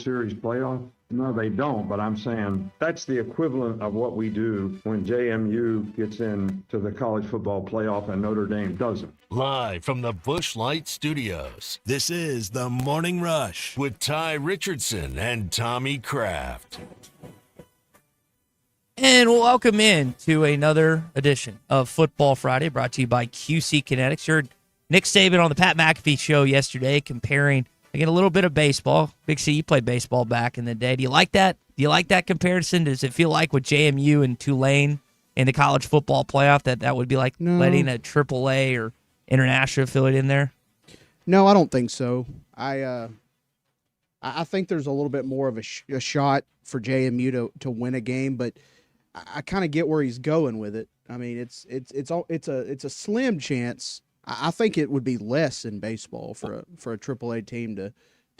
Series playoff? No, they don't, but I'm saying that's the equivalent of what we do when JMU gets into the college football playoff and Notre Dame doesn't. Live from the Busch Light Studios, This is the Morning Rush. with Ty Richardson and Tommy Kraft. And welcome in to another edition of Football Friday, brought to you by QC Kinetics. You heard Nick Saban on the Pat McAfee show yesterday comparing, again, a little bit of baseball. Big C, you played baseball back in the day. Do you like that? Do you like that comparison? Does it feel like with JMU and Tulane in the college football playoff that would be like letting a AAA or international affiliate in there? No, I don't think so. I think there's a little bit more of a shot for JMU to win a game, but I kind of get where he's going with it. I mean, it's a slim chance. I think it would be less in baseball for a AAA team to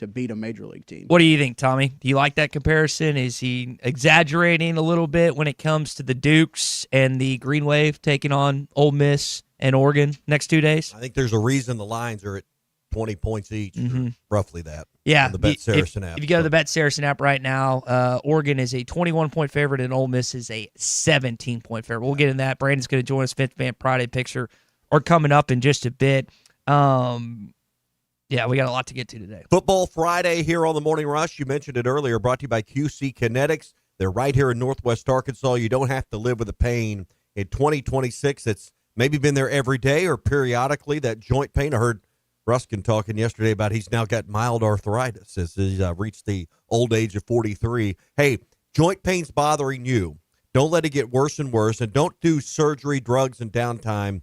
beat a major league team. What do you think, Tommy? Do you like that comparison? Is he exaggerating a little bit when it comes to the Dukes and the Green Wave taking on Ole Miss and Oregon next 2 days? I think there's a reason the lines are at 20 points each, or roughly that. Yeah, on the Bet Saracen app. If you go to the Bet Saracen app right now, Oregon is a 21-point favorite and Ole Miss is a 17-point favorite. We'll get in that. Brandon's going to join us. Fifth Man Friday picture are coming up in just a bit. Yeah, we got a lot to get to today. Football Friday here on the Morning Rush. You mentioned it earlier, brought to you by QC Kinetics. They're right here in Northwest Arkansas. You don't have to live with the pain in 2026. It's maybe been there every day or periodically, that joint pain. I heard Ruskin talking yesterday about he's now got mild arthritis as he's reached the old age of 43. Hey, joint pain's bothering you. Don't let it get worse and worse, and don't do surgery, drugs, and downtime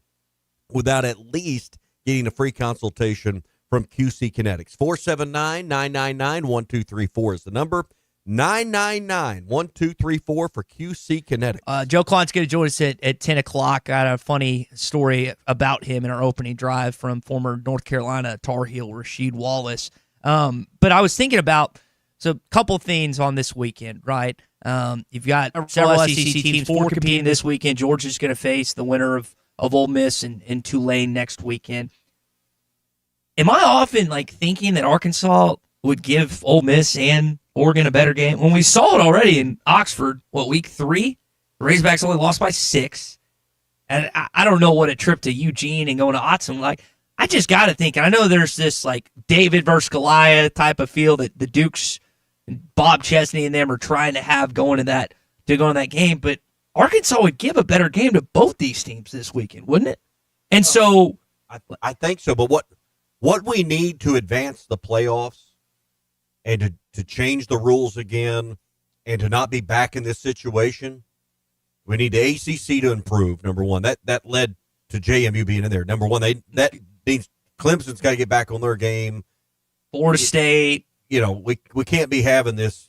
without at least getting a free consultation from QC Kinetics. 479-999-1234 is the number. 999-1234 for QC Kinetics. Joe Klein's going to join us at 10 o'clock. I got a funny story about him in our opening drive from former North Carolina Tar Heel Rasheed Wallace. But I was thinking about, so a couple things on this weekend, right? You've got several SEC teams, 4 competing this weekend. Georgia's going to face the winner of Ole Miss and Tulane next weekend. Am I often thinking that Arkansas would give Ole Miss and Oregon a better game when we saw it already in Oxford? Week 3? The Razorbacks only lost by 6. And I don't know what a trip to Eugene and going to Autzen I just got to think, and I know there's this David versus Goliath type of feel that the Dukes, Bob Chesney and them are trying to have going in that game, but Arkansas would give a better game to both these teams this weekend, wouldn't it? And so I think so, but what we need to advance the playoffs and to change the rules again and to not be back in this situation, we need the ACC to improve, number one. That led to JMU being in there. Number one, that means Clemson's got to get back on their game. Florida State. We can't be having this,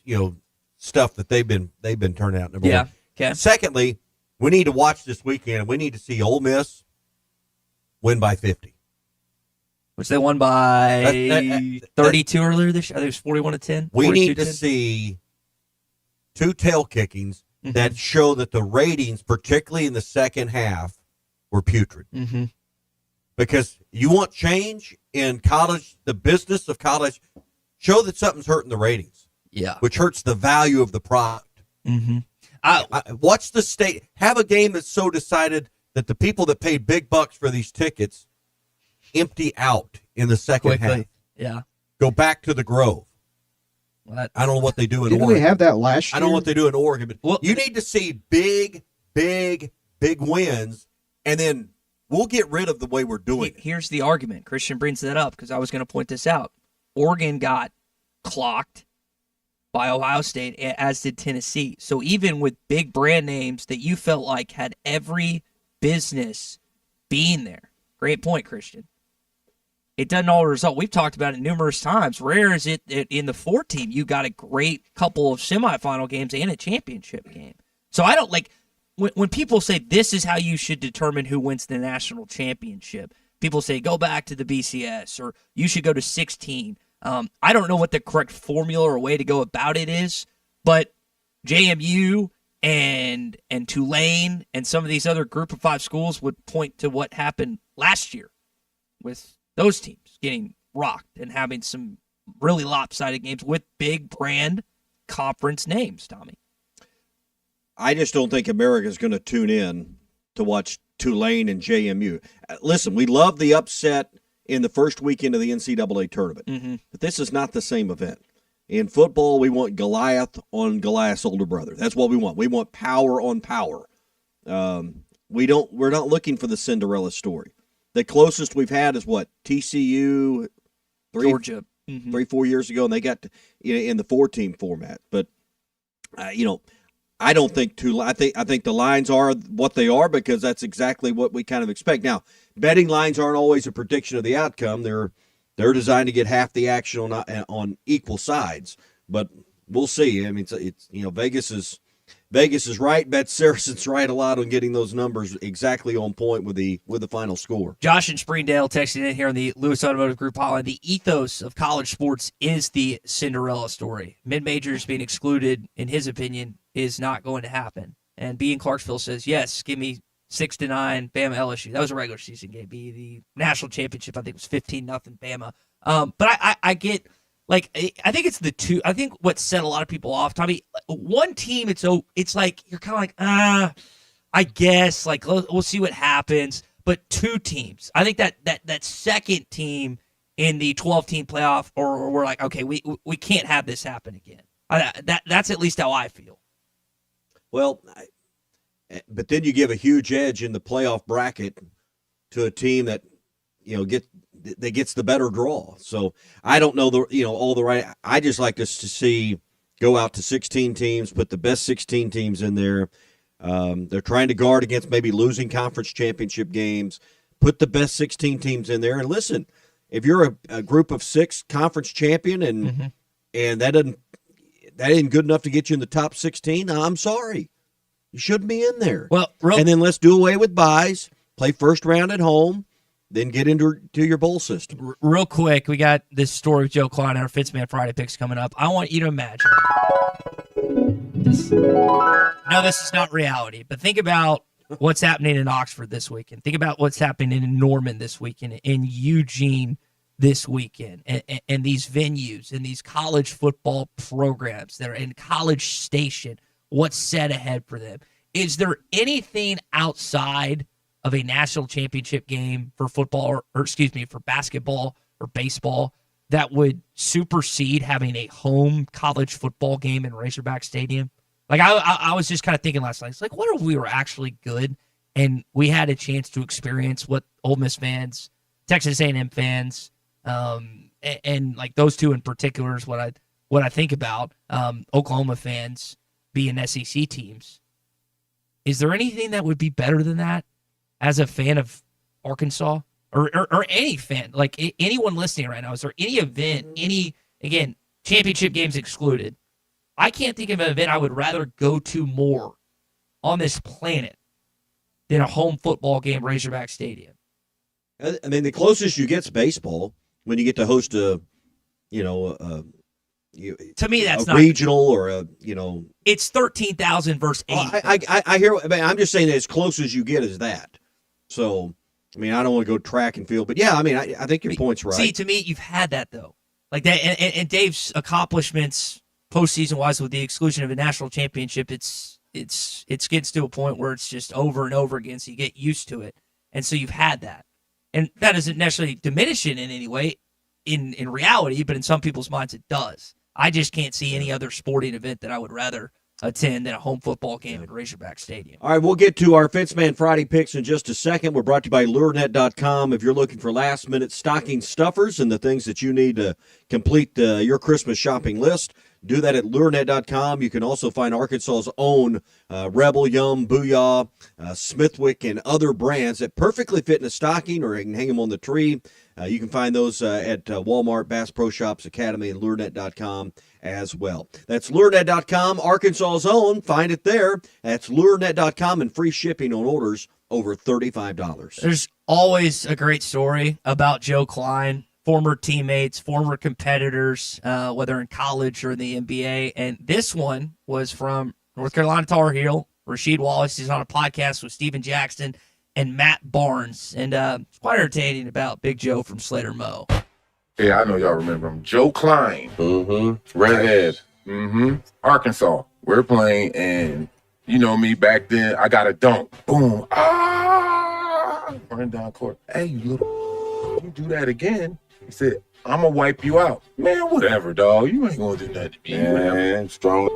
stuff that they've been turning out, number one. Okay. Secondly, we need to watch this weekend, and we need to see Ole Miss win by 50. Which they won by 32 earlier this year. I think it was 41-10. We need to see 2 tail kickings that show that the ratings, particularly in the second half, were putrid. Mm-hmm. Because you want change in college, the business of college, show that something's hurting the ratings. Yeah. Which hurts the value of the product. Mm-hmm. Watch the state. Have a game that's so decided that the people that paid big bucks for these tickets empty out in the second half. Yeah. Go back to the Grove. Well, I don't know what they do in Didn't Oregon. we have that last year? I don't know what they do in Oregon, but you need to see big wins, and then we'll get rid of the way we're doing it. Here's the argument. Christian brings that up because I was going to point this out. Oregon got clocked by Ohio State, as did Tennessee. So even with big brand names that you felt like had every business being there. Great point, Christian. It doesn't all result. We've talked about it numerous times. Rare is it in the 4 team, you got a great couple of semifinal games and a championship game. So I don't when people say this is how you should determine who wins the national championship. People say go back to the BCS or you should go to 16. I don't know what the correct formula or way to go about it is, but JMU and Tulane and some of these other Group of 5 schools would point to what happened last year with those teams getting rocked and having some really lopsided games with big brand conference names, Tommy. I just don't think America's going to tune in to watch Tulane and JMU. Listen, we love the upset in the first weekend of the NCAA tournament, but this is not the same event. In football, we want Goliath on Goliath's older brother. That's what we want. We want power on power. We're not looking for the Cinderella story. The closest we've had is what, TCU, Georgia, 3-4 years ago, and they got in the 4-team format. But I don't think Tulane. I think the lines are what they are because that's exactly what we kind of expect. Now, betting lines aren't always a prediction of the outcome. They're designed to get half the action on equal sides. But we'll see. I mean, it's Vegas is right. Bet Saracen's right a lot on getting those numbers exactly on point with the final score. Josh and Springdale texting in here on the Lewis Automotive Group hotline. The ethos of college sports is the Cinderella story. Mid-majors being excluded, in his opinion, is not going to happen. And B in Clarksville says, yes, give me 6-9 Bama LSU. That was a regular season game. The national championship, I think, was 15-0 Bama. But I get, like, I think it's the two. I think what set a lot of people off, Tommy, one team, it's like, you're kind of like, I guess, like, we'll see what happens. But two teams, I think that second team in the 12-team playoff, or we're like, okay, we can't have this happen again. That's at least how I feel. Well, but then you give a huge edge in the playoff bracket to a team that gets the better draw. So I don't know all the right. I just like us to see go out to 16 teams, put the best 16 teams in there. They're trying to guard against maybe losing conference championship games. Put the best 16 teams in there, and listen, if you're a group of 6 conference champion and that isn't good enough to get you in the top 16, I'm sorry. You shouldn't be in there. Well, and then let's do away with buys, play first round at home, then get into your bowl system. Real quick, we got this story with Joe Klein and our Fitzman Friday picks coming up. I want you to imagine this. No, this is not reality, but think about what's happening in Oxford this weekend. Think about what's happening in Norman this weekend, in Eugene this weekend, and these venues and these college football programs that are in College Station. What's set ahead for them? Is there anything outside of a national championship game for football, for basketball or baseball that would supersede having a home college football game in Razorback Stadium? Like I was just kind of thinking last night, it's like, what if we were actually good and we had a chance to experience what Ole Miss fans, Texas A&M fans, and like those two in particular is what I think about. Oklahoma fans being SEC teams. Is there anything that would be better than that as a fan of Arkansas or any fan, like anyone listening right now? Is there any event, again, championship games excluded? I can't think of an event I would rather go to more on this planet than a home football game, Razorback Stadium. I mean, the closest you get's baseball when you get to host to me, that's not regional or It's 13,000 versus 8. I hear. I mean, I'm just saying that as close as you get is that. So, I mean, I don't want to go track and field, but yeah, I mean, I think your point's right. See, to me, you've had that though, like that, and Dave's accomplishments postseason wise, with the exclusion of a national championship, it gets to a point where it's just over and over again. So you get used to it, and so you've had that, and that doesn't necessarily diminish it in any way, in reality, but in some people's minds it does. I just can't see any other sporting event that I would rather attend than a home football game at Razorback Stadium. All right, we'll get to our Fitzman Friday picks in just a second. We're brought to you by LureNet.com. If you're looking for last-minute stocking stuffers and the things that you need to complete your Christmas shopping list, do that at LureNet.com. You can also find Arkansas's own Rebel, Yum, Booyah, Smithwick, and other brands that perfectly fit in a stocking, or you can hang them on the tree. You can find those at Walmart, Bass Pro Shops, Academy, and LureNet.com as well. That's LureNet.com, Arkansas's own. Find it there. That's LureNet.com, and free shipping on orders over $35. There's always a great story about Joe Klein, former teammates, former competitors, whether in college or in the NBA. And this one was from North Carolina Tar Heel, Rasheed Wallace. He's on a podcast with Steven Jackson and Matt Barnes. And it's quite entertaining about Big Joe from Slater Mo. Yeah, I know y'all remember him. Joe Klein. Mm-hmm. Redhead. Arkansas. We're playing, and you know me back then. I got a dunk. Boom. Running down court. Hey, you do that again. He said, I'm going to wipe you out. Man, whatever, dog. You ain't going to do nothing to me. Man, strong.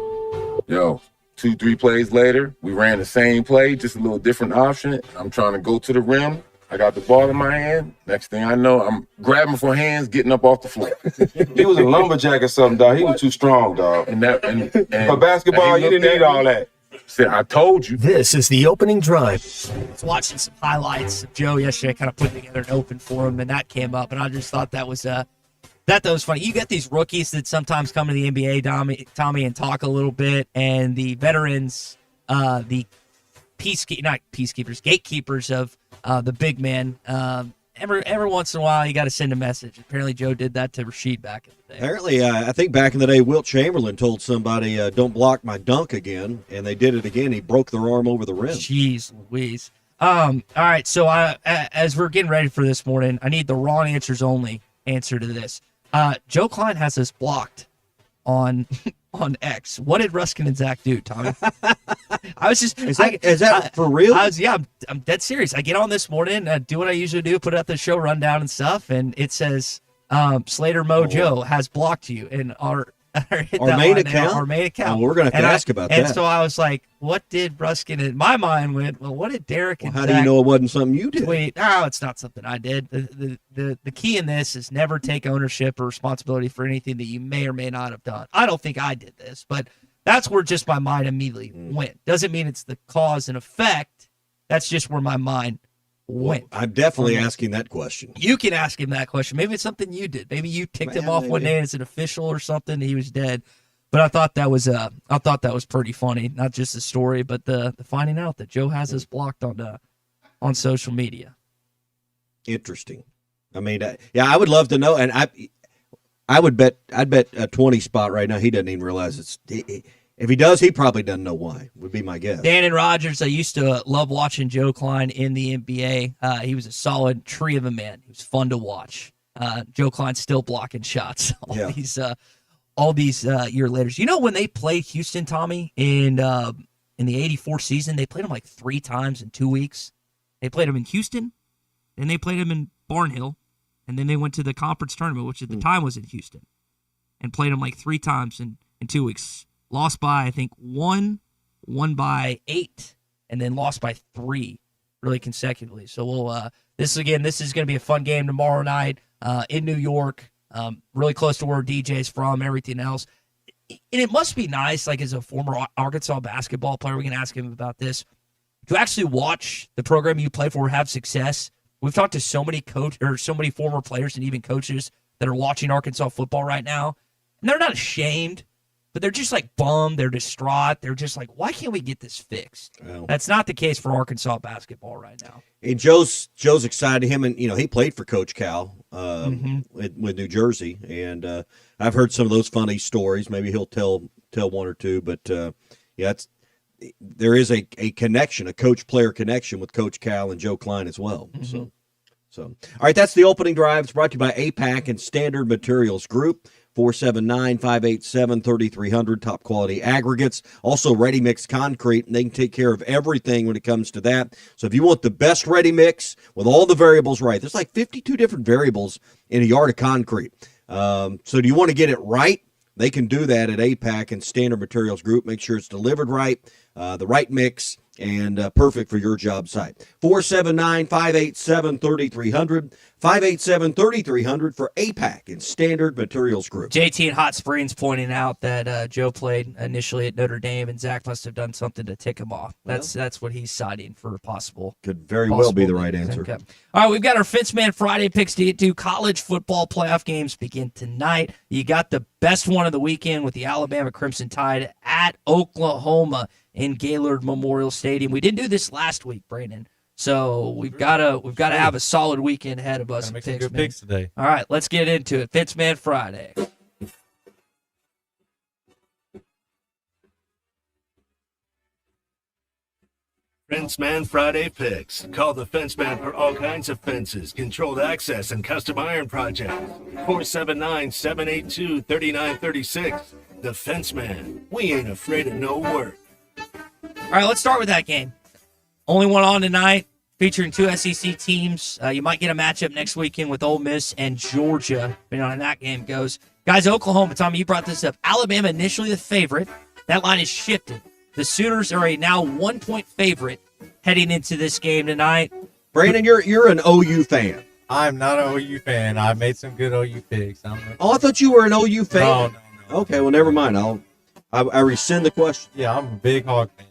Yo, 2-3 plays later, we ran the same play, just a little different option. I'm trying to go to the rim. I got the ball in my hand. Next thing I know, I'm grabbing for hands, getting up off the floor. He was a lumberjack or something, dog. He was too strong, dog. And for basketball, you didn't need all that. Said, I told you. This is the opening drive. I was watching some highlights of Joe yesterday, kind of putting together an open for him, and that came up, and I just thought that was funny. You get these rookies that sometimes come to the NBA, Tommy, and talk a little bit, and the veterans, the gatekeepers of the big man. Every once in a while, you got to send a message. Apparently, Joe did that to Rasheed back in the day. Apparently, I think back in the day, Wilt Chamberlain told somebody, don't block my dunk again, and they did it again. He broke their arm over the rim. Jeez Louise. All right, so as we're getting ready for this morning, I need the wrong answers only answer to this. Joe Klein has us blocked on X. What did Ruskin and Zach do, Tommy? I was just is that for real? I'm dead serious. I get on this morning, do what I usually do, put out the show rundown and stuff, and it says Slater Mojo has blocked you in our main account. Our main account. Oh, we're gonna have to ask about that. And so I was like, what did Ruskin? In my mind went, well, what did Derek and how Zach do you know it wasn't something you did? tweet? Oh, it's not something I did. The key in this is never take ownership or responsibility for anything that you may or may not have done. I don't think I did this, but that's where just my mind immediately went. Doesn't mean it's the cause and effect. That's just where my mind went. I'm definitely asking that question. You can ask him that question. Maybe it's something you did. Maybe you ticked him off one day as an official or something. And he was dead. But I thought that was pretty funny. Not just the story, but the finding out that Joe has us blocked on social media. Interesting. I mean, I would love to know, and I'd bet a 20 spot right now. He doesn't even realize it's. If he does, he probably doesn't know why. Would be my guess. Dan and Rogers, I used to love watching Joe Klein in the NBA. He was a solid tree of a man. He was fun to watch. Joe Klein's still blocking shots all these year later. You know when they played Houston, Tommy, in the '84 season, they played him like 3 times in 2 weeks. They played him in Houston, then they played him in Barnhill, and then they went to the conference tournament, which at the time was in Houston, and played him like 3 times in 2 weeks. Lost by, I think, won by 8, and then lost by 3 really consecutively. So this is going to be a fun game tomorrow night in New York, really close to where DJ's from, everything else. And it must be nice, like as a former Arkansas basketball player, we can ask him about this, to actually watch the program you play for have success. We've talked to so many former players and even coaches that are watching Arkansas football right now, and they're not ashamed, but they're just like bummed. They're distraught. They're just like, why can't we get this fixed? Well, that's not the case for Arkansas basketball right now. And Joe's excited. Him and he played for Coach Cal with New Jersey, and I've heard some of those funny stories. Maybe he'll tell one or two, but there is a connection, a coach-player connection with Coach Cal and Joe Klein as well. Mm-hmm. So all right, that's the opening drive. It's brought to you by APAC and Standard Materials Group. 479-587-3300, top quality aggregates. Also, Ready Mix Concrete, and they can take care of everything when it comes to that. So if you want the best Ready Mix with all the variables right, there's like 52 different variables in a yard of concrete. So do you want to get it right? They can do that at APAC and Standard Materials Group. Make sure it's delivered right, the right mix, and perfect for your job site. 479-587-3300, 587-3300 for APAC and Standard Materials Group. JT in Hot Springs pointing out that Joe played initially at Notre Dame, and Zach must have done something to tick him off. That's what he's citing for possible. Could very well be the right answer. Okay. All right, we've got our Fence Man Friday picks to get to. College football playoff games begin tonight. You got the best one of the weekend with the Alabama Crimson Tide at Oklahoma in Gaylord Memorial Stadium. We didn't do this last week, Brandon. So we've got to have a solid weekend ahead of us. Make some good picks today. All right, let's get into it. Fence Man Friday. Fenceman Friday Picks. Call the Fenceman for all kinds of fences, controlled access, and custom iron projects. 479-782-3936. The Fenceman. We ain't afraid of no work. All right, let's start with that game. Only one on tonight, featuring two SEC teams. You might get a matchup next weekend with Ole Miss and Georgia, depending on how that game goes. Guys, Oklahoma, Tommy, you brought this up. Alabama initially the favorite. That line is shifted. The Sooners are a now 1-point favorite heading into this game tonight. Brandon, you're an OU fan. I'm not an OU fan. I've made some good OU picks. Oh, I thought you were an OU fan. No. Okay, well, never mind. I rescind the question. Yeah, I'm a big Hog fan.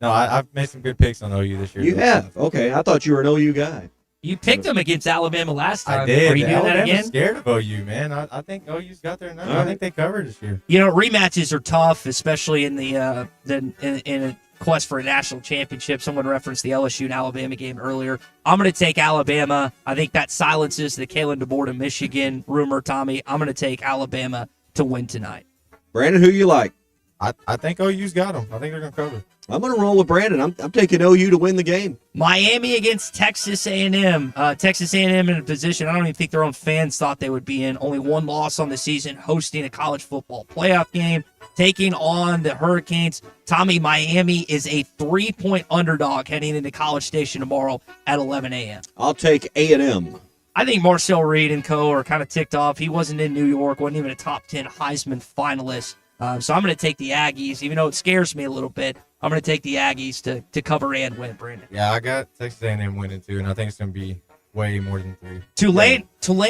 No, I've made some good picks on OU this year. You have? Okay, I thought you were an OU guy. You picked them against Alabama last time. I did. Are you doing that again? Scared of OU, man. I think OU's got their number. All right. I think they covered this year. You know, rematches are tough, especially in in a quest for a national championship. Someone referenced the LSU and Alabama game earlier. I'm going to take Alabama. I think that silences the Kalen DeBoer to Michigan rumor, Tommy. I'm going to take Alabama to win tonight. Brandon, who you like? I think OU's got them. I think they're going to cover. I'm going to roll with Brandon. I'm taking OU to win the game. Miami against Texas A&M. Texas A&M in a position I don't even think their own fans thought they would be in. Only one loss on the season, hosting a college football playoff game, taking on the Hurricanes. Tommy, Miami is a 3-point underdog heading into College Station tomorrow at 11 a.m. I'll take A&M. I think Marcel Reed and co. are kind of ticked off. He wasn't in New York, wasn't even a top 10 Heisman finalist. So I'm going to take the Aggies, even though it scares me a little bit. I'm going to take the Aggies to cover and win, Brandon. Yeah, I got Texas A&M winning too, and I think it's going to be way more than 3. Tulane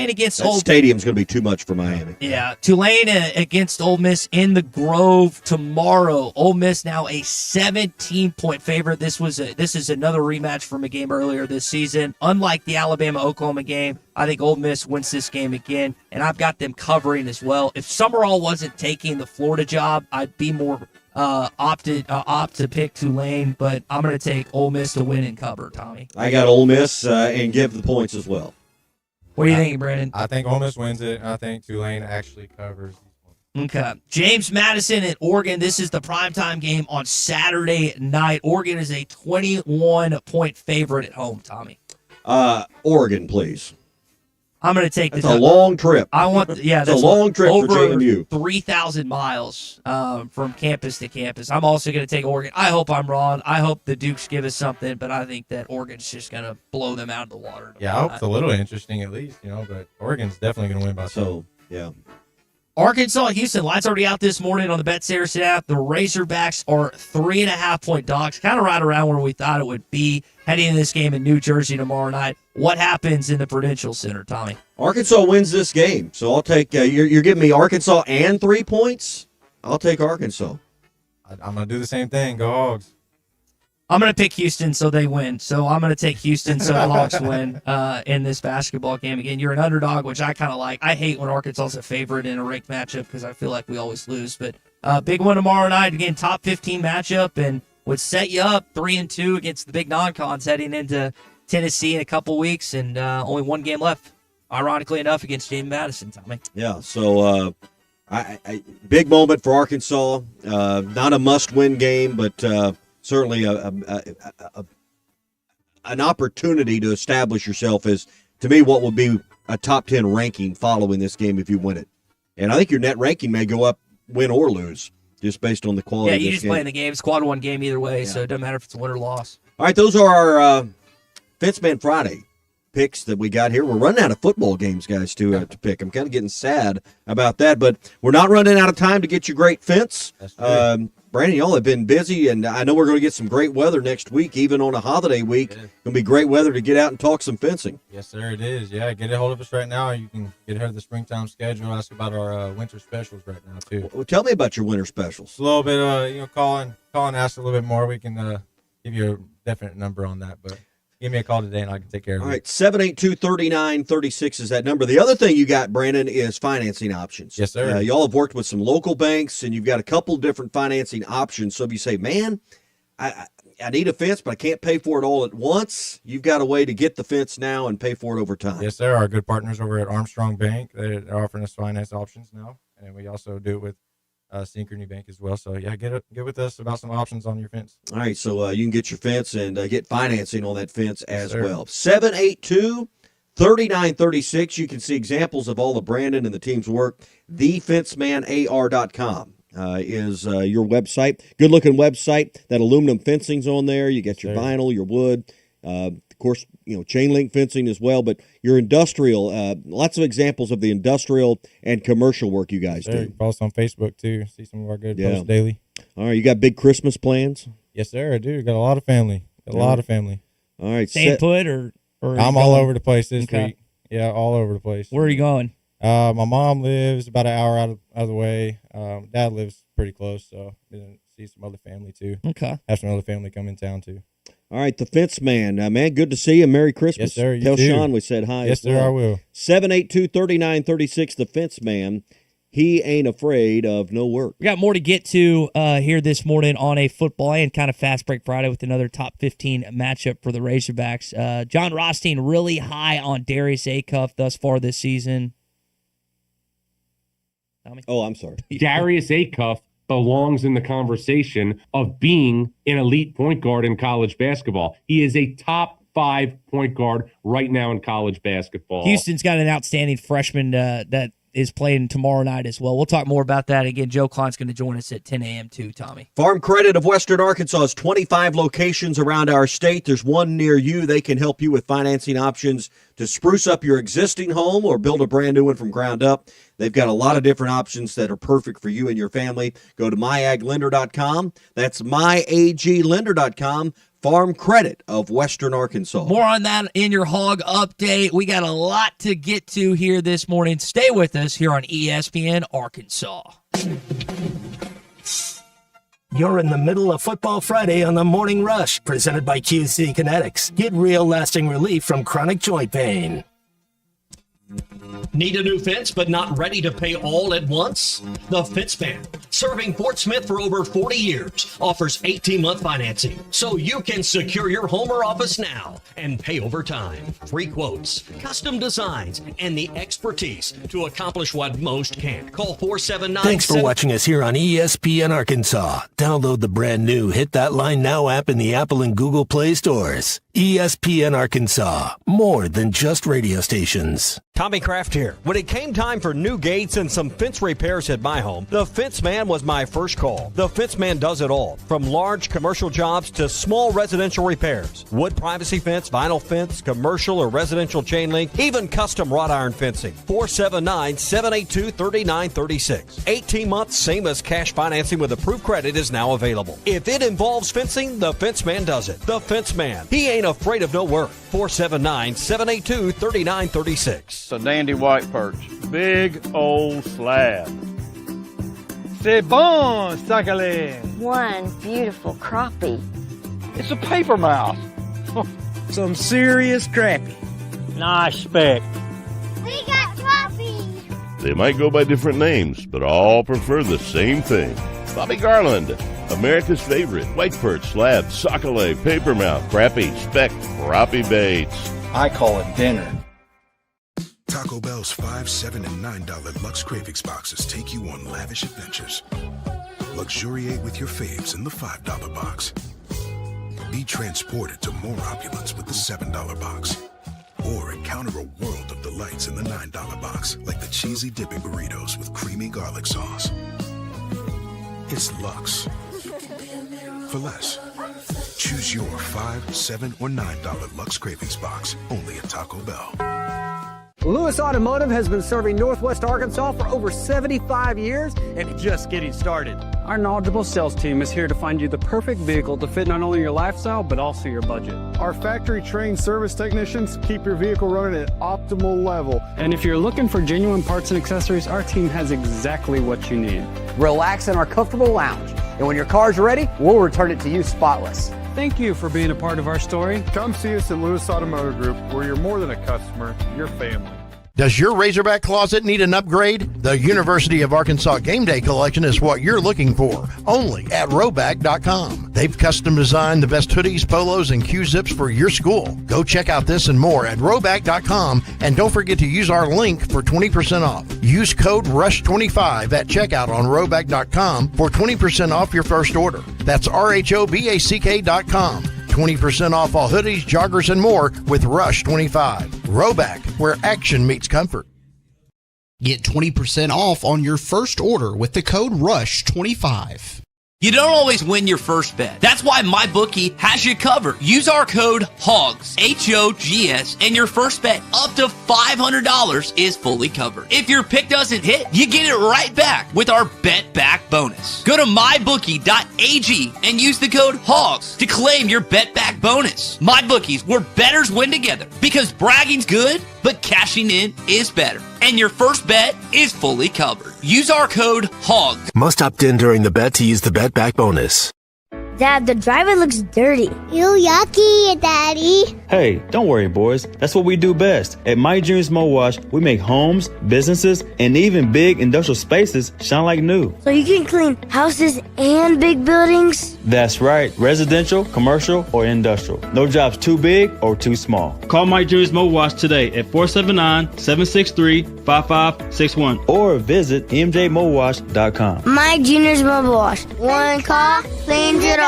against That stadium's going to be too much for Miami. Yeah, Tulane against Ole Miss in the Grove tomorrow. Ole Miss now a 17-point favorite. This is another rematch from a game earlier this season. Unlike the Alabama-Oklahoma game, I think Ole Miss wins this game again, and I've got them covering as well. If Summerall wasn't taking the Florida job, I'd be more opt to pick Tulane, but I'm going to take Ole Miss to win and cover, Tommy. I got Ole Miss and give the points as well. What do you think, Brandon? I think Ole Miss wins it, and I think Tulane actually covers. Okay. James Madison at Oregon. This is the primetime game on Saturday night. Oregon is a 21-point favorite at home, Tommy. Oregon, please. I'm going to take That's a long trip. I want, that's a long trip over for JMU. 3,000 miles from campus to campus. I'm also going to take Oregon. I hope I'm wrong. I hope the Dukes give us something, but I think that Oregon's just going to blow them out of the water. Yeah, I hope it's a little interesting at least, but Oregon's definitely going to win by so. Yeah. Arkansas, Houston, line's already out this morning on the Bet Saracen app. The Razorbacks are 3.5-point dogs, kind of right around where we thought it would be heading into this game in New Jersey tomorrow night. What happens in the Prudential Center, Tommy? Arkansas wins this game, so I'll take. You're giving me Arkansas and 3 points. I'll take Arkansas. I'm going to do the same thing. Go Hogs. I'm going to pick Houston so they win. So I'm going to take Houston so the Hawks win in this basketball game. Again, you're an underdog, which I kind of like. I hate when Arkansas is a favorite in a ranked matchup because I feel like we always lose. But big one tomorrow night. Again, top 15 matchup and would set you up 3-2 against the big non-cons heading into Tennessee in a couple weeks and only one game left, ironically enough, against James Madison, Tommy. Yeah, so big moment for Arkansas. Not a must-win game, but certainly an opportunity to establish yourself as, to me, what would be a top 10 ranking following this game if you win it. And I think your net ranking may go up, win or lose, just based on the quality of this game. Yeah, you just play in the game. It's quad one game either way, so it doesn't matter if it's a win or loss. All right, those are our Fenceman Friday picks that we got here. We're running out of football games, guys, to pick. I'm kind of getting sad about that, but we're not running out of time to get you great fence. Brandon, y'all have been busy, and I know we're going to get some great weather next week, even on a holiday week. It's going to be great weather to get out and talk some fencing. Yes, sir, it is. Yeah, get a hold of us right now. You can get ahead of the springtime schedule. Ask about our winter specials right now, too. Well, tell me about your winter specials. It's a little bit, call and ask a little bit more. We can give you a definite number on that, but give me a call today and I can take care of it. All right, 782-3936 is that number. The other thing you got, Brandon, is financing options. Yes, sir. Y'all have worked with some local banks, and you've got a couple different financing options. So if you say, man, I need a fence, but I can't pay for it all at once, you've got a way to get the fence now and pay for it over time. Yes, sir. Our good partners over at Armstrong Bank, they're offering us finance options now, and we also do it with Synchrony Bank as well. So yeah, get with us about some options on your fence. All right, so you can get your fence and get financing on that fence as sir. well. 782-3936. You can see examples of all of Brandon and the team's work. TheFencemanAR.com is your website. Good looking website. That aluminum fencing's on there. You get your vinyl, your wood. Of course, chain link fencing as well, but your industrial, lots of examples of the industrial and commercial work you guys do. Post on Facebook too. See some of our good posts daily. All right, you got big Christmas plans? Yes, sir. I do. Got a lot of family. All right. Staying put or I'm all over the place this week. Yeah, all over the place. Where are you going? My mom lives about an hour out of the way. Dad lives pretty close, so gonna see some other family too. Okay. Have some other family come in town too. All right, the Fence Man. Man, good to see you. Merry Christmas. Yes, sir. You Tell too. Sean we said hi. Yes, sir, I will. 782-3936, the Fence Man. He ain't afraid of no work. We got more to get to here this morning on a football and kind of fast break Friday with another top 15 matchup for the Razorbacks. John Rothstein really high on Darius Acuff thus far this season. Tommy? Oh, I'm sorry. Darius Acuff belongs in the conversation of being an elite point guard in college basketball. He is a top 5 point guard right now in college basketball. Houston's got an outstanding freshman that is playing tomorrow night as well. We'll talk more about that. Again, Joe Klein's going to join us at 10 a.m. too, Tommy. Farm Credit of Western Arkansas has 25 locations around our state. There's one near you. They can help you with financing options to spruce up your existing home or build a brand new one from ground up. They've got a lot of different options that are perfect for you and your family. Go to myaglender.com. That's myaglender.com. Farm Credit of Western Arkansas. More on that in your Hog Update. We got a lot to get to here this morning. Stay with us here on ESPN Arkansas. You're in the middle of Football Friday on the Morning Rush, presented by QC Kinetics. Get real lasting relief from chronic joint pain. Need a new fence but not ready to pay all at once? The Fence Man, serving Fort Smith for over 40 years, offers 18-month financing so you can secure your home or office now and pay over time. Free quotes, custom designs, and the expertise to accomplish what most can't. Call 479. Thanks for watching us here on ESPN Arkansas. Download the brand new Hit That Line Now app in the Apple and Google Play stores. ESPN Arkansas, more than just radio stations. Tommy Kraft here. When it came time for new gates and some fence repairs at my home, the Fence Man was my first call. The Fence Man does it all, from large commercial jobs to small residential repairs. Wood privacy fence, vinyl fence, commercial or residential chain link, even custom wrought iron fencing. 479-782-3936. 18 months, same as cash financing with approved credit is now available. If it involves fencing, the Fence Man does it. The Fence Man. He ain't afraid of no work. 479-782-3936. It's a dandy white perch. Big old slab. C'est bon, sacalé. One beautiful crappie. It's a paper mouse. Some serious crappie. Nice speck. We got crappie. They might go by different names, but all prefer the same thing. Bobby Garland, America's favorite white perch, slab, sockeye, papermouth, crappie, speck, crappie baits. I call it dinner. Taco Bell's $5, $7, and $9 Lux Cravings boxes take you on lavish adventures. Luxuriate with your faves in the $5 box. Be transported to more opulence with the $7 box. Or encounter a world of delights in the $9 box, like the cheesy dipping burritos with creamy garlic sauce. It's Lux. For less. Choose your $5, $7, or $9 Lux Cravings box, only at Taco Bell. Lewis Automotive has been serving Northwest Arkansas for over 75 years and just getting started. Our knowledgeable sales team is here to find you the perfect vehicle to fit not only your lifestyle, but also your budget. Our factory-trained service technicians keep your vehicle running at optimal level. And if you're looking for genuine parts and accessories, our team has exactly what you need. Relax in our comfortable lounge. And when your car's ready, we'll return it to you spotless. Thank you for being a part of our story. Come see us at Lewis Automotive Group, where you're more than a customer, you're family. Does your Razorback closet need an upgrade? The University of Arkansas Game Day Collection is what you're looking for, only at Roback.com. They've custom designed the best hoodies, polos, and Q-zips for your school. Go check out this and more at Roback.com, and don't forget to use our link for 20% off. Use code RUSH25 at checkout on Roback.com for 20% off your first order. That's RHOBACK.com. 20% off all hoodies, joggers, and more with Rush25. Roback, where action meets comfort. Get 20% off on your first order with the code RUSH25. You don't always win your first bet. That's why MyBookie has you covered. Use our code HOGS, H-O-G-S, and your first bet up to $500 is fully covered. If your pick doesn't hit, you get it right back with our Bet Back bonus. Go to MyBookie.ag and use the code HOGS to claim your Bet Back bonus. MyBookie's where bettors win together because bragging's good, but cashing in is better. And your first bet is fully covered. Use our code HOGS. Must opt in during the bet to use the Bet Back bonus. Dad, the driver looks dirty. Ew, yucky, Daddy. Hey, don't worry, boys. That's what we do best. At My Dreams Mo Wash, we make homes, businesses, and even big industrial spaces shine like new. So you can clean houses and big buildings? That's right. Residential, commercial, or industrial. No job's too big or too small. Call My Dreams Mo Wash today at 479-763-5561 or visit mjmowash.com. My Junior's Mobile Wash. One call cleans it all.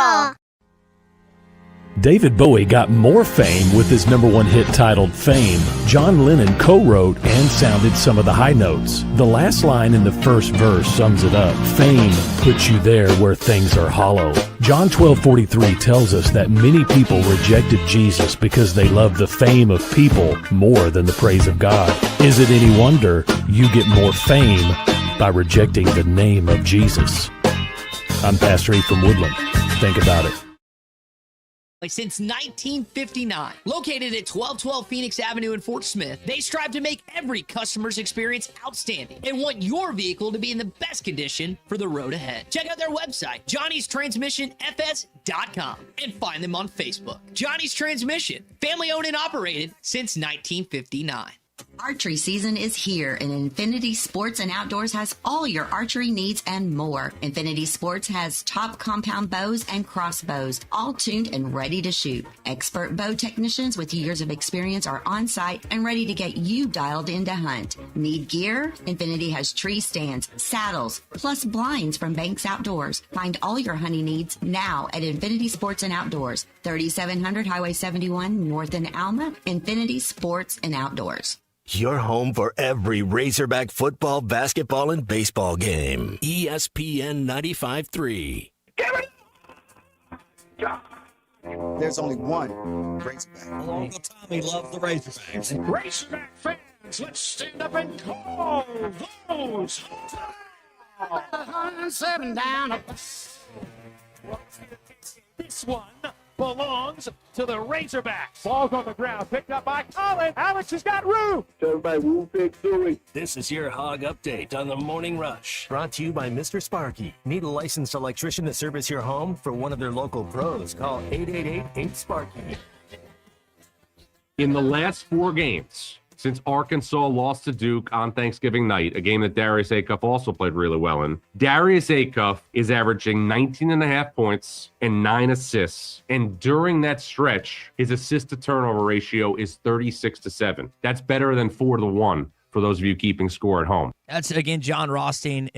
David Bowie got more fame with his #1 hit titled Fame. John Lennon co-wrote and sounded some of the high notes. The last line in the first verse sums it up. Fame puts you there where things are hollow. John 12:43 tells us that many people rejected Jesus because they loved the fame of people more than the praise of God. Is it any wonder you get more fame by rejecting the name of Jesus? I'm Pastor E from Woodland. Think about it. Since 1959, located at 1212 Phoenix Avenue in Fort Smith, they strive to make every customer's experience outstanding and want your vehicle to be in the best condition for the road ahead. Check out their website, Johnny'sTransmissionFS.com, and find them on Facebook. Johnny's Transmission, family owned and operated since 1959. Archery season is here, and Infinity Sports and Outdoors has all your archery needs and more. Infinity Sports has top compound bows and crossbows, all tuned and ready to shoot. Expert bow technicians with years of experience are on site and ready to get you dialed in to hunt. Need gear? Infinity has tree stands, saddles, plus blinds from Banks Outdoors. Find all your hunting needs now at Infinity Sports and Outdoors, 3700 Highway 71 North in Alma. Infinity Sports and Outdoors. Your home for every Razorback football, basketball, and baseball game. ESPN 95.3. There's only one Razorback. Uncle Tommy loves the Razorbacks. Razorback fans, let's stand up and call those. 7 down. This one belongs to the Razorbacks. Ball's on the ground, picked up by Colin. Alex has got room. Everybody, Woo Pick Dewey. This is your Hog Update on the Morning Rush. Brought to you by Mr. Sparky. Need a licensed electrician to service your home for one of their local pros? Call 888-8-SPARKY. In the last 4 games, since Arkansas lost to Duke on Thanksgiving night, a game that Darius Acuff also played really well in, Darius Acuff is averaging 19.5 points and 9 assists. And during that stretch, his assist-to-turnover ratio is 36-7. That's better than 4-1 for those of you keeping score at home. That's, again, John Rothstein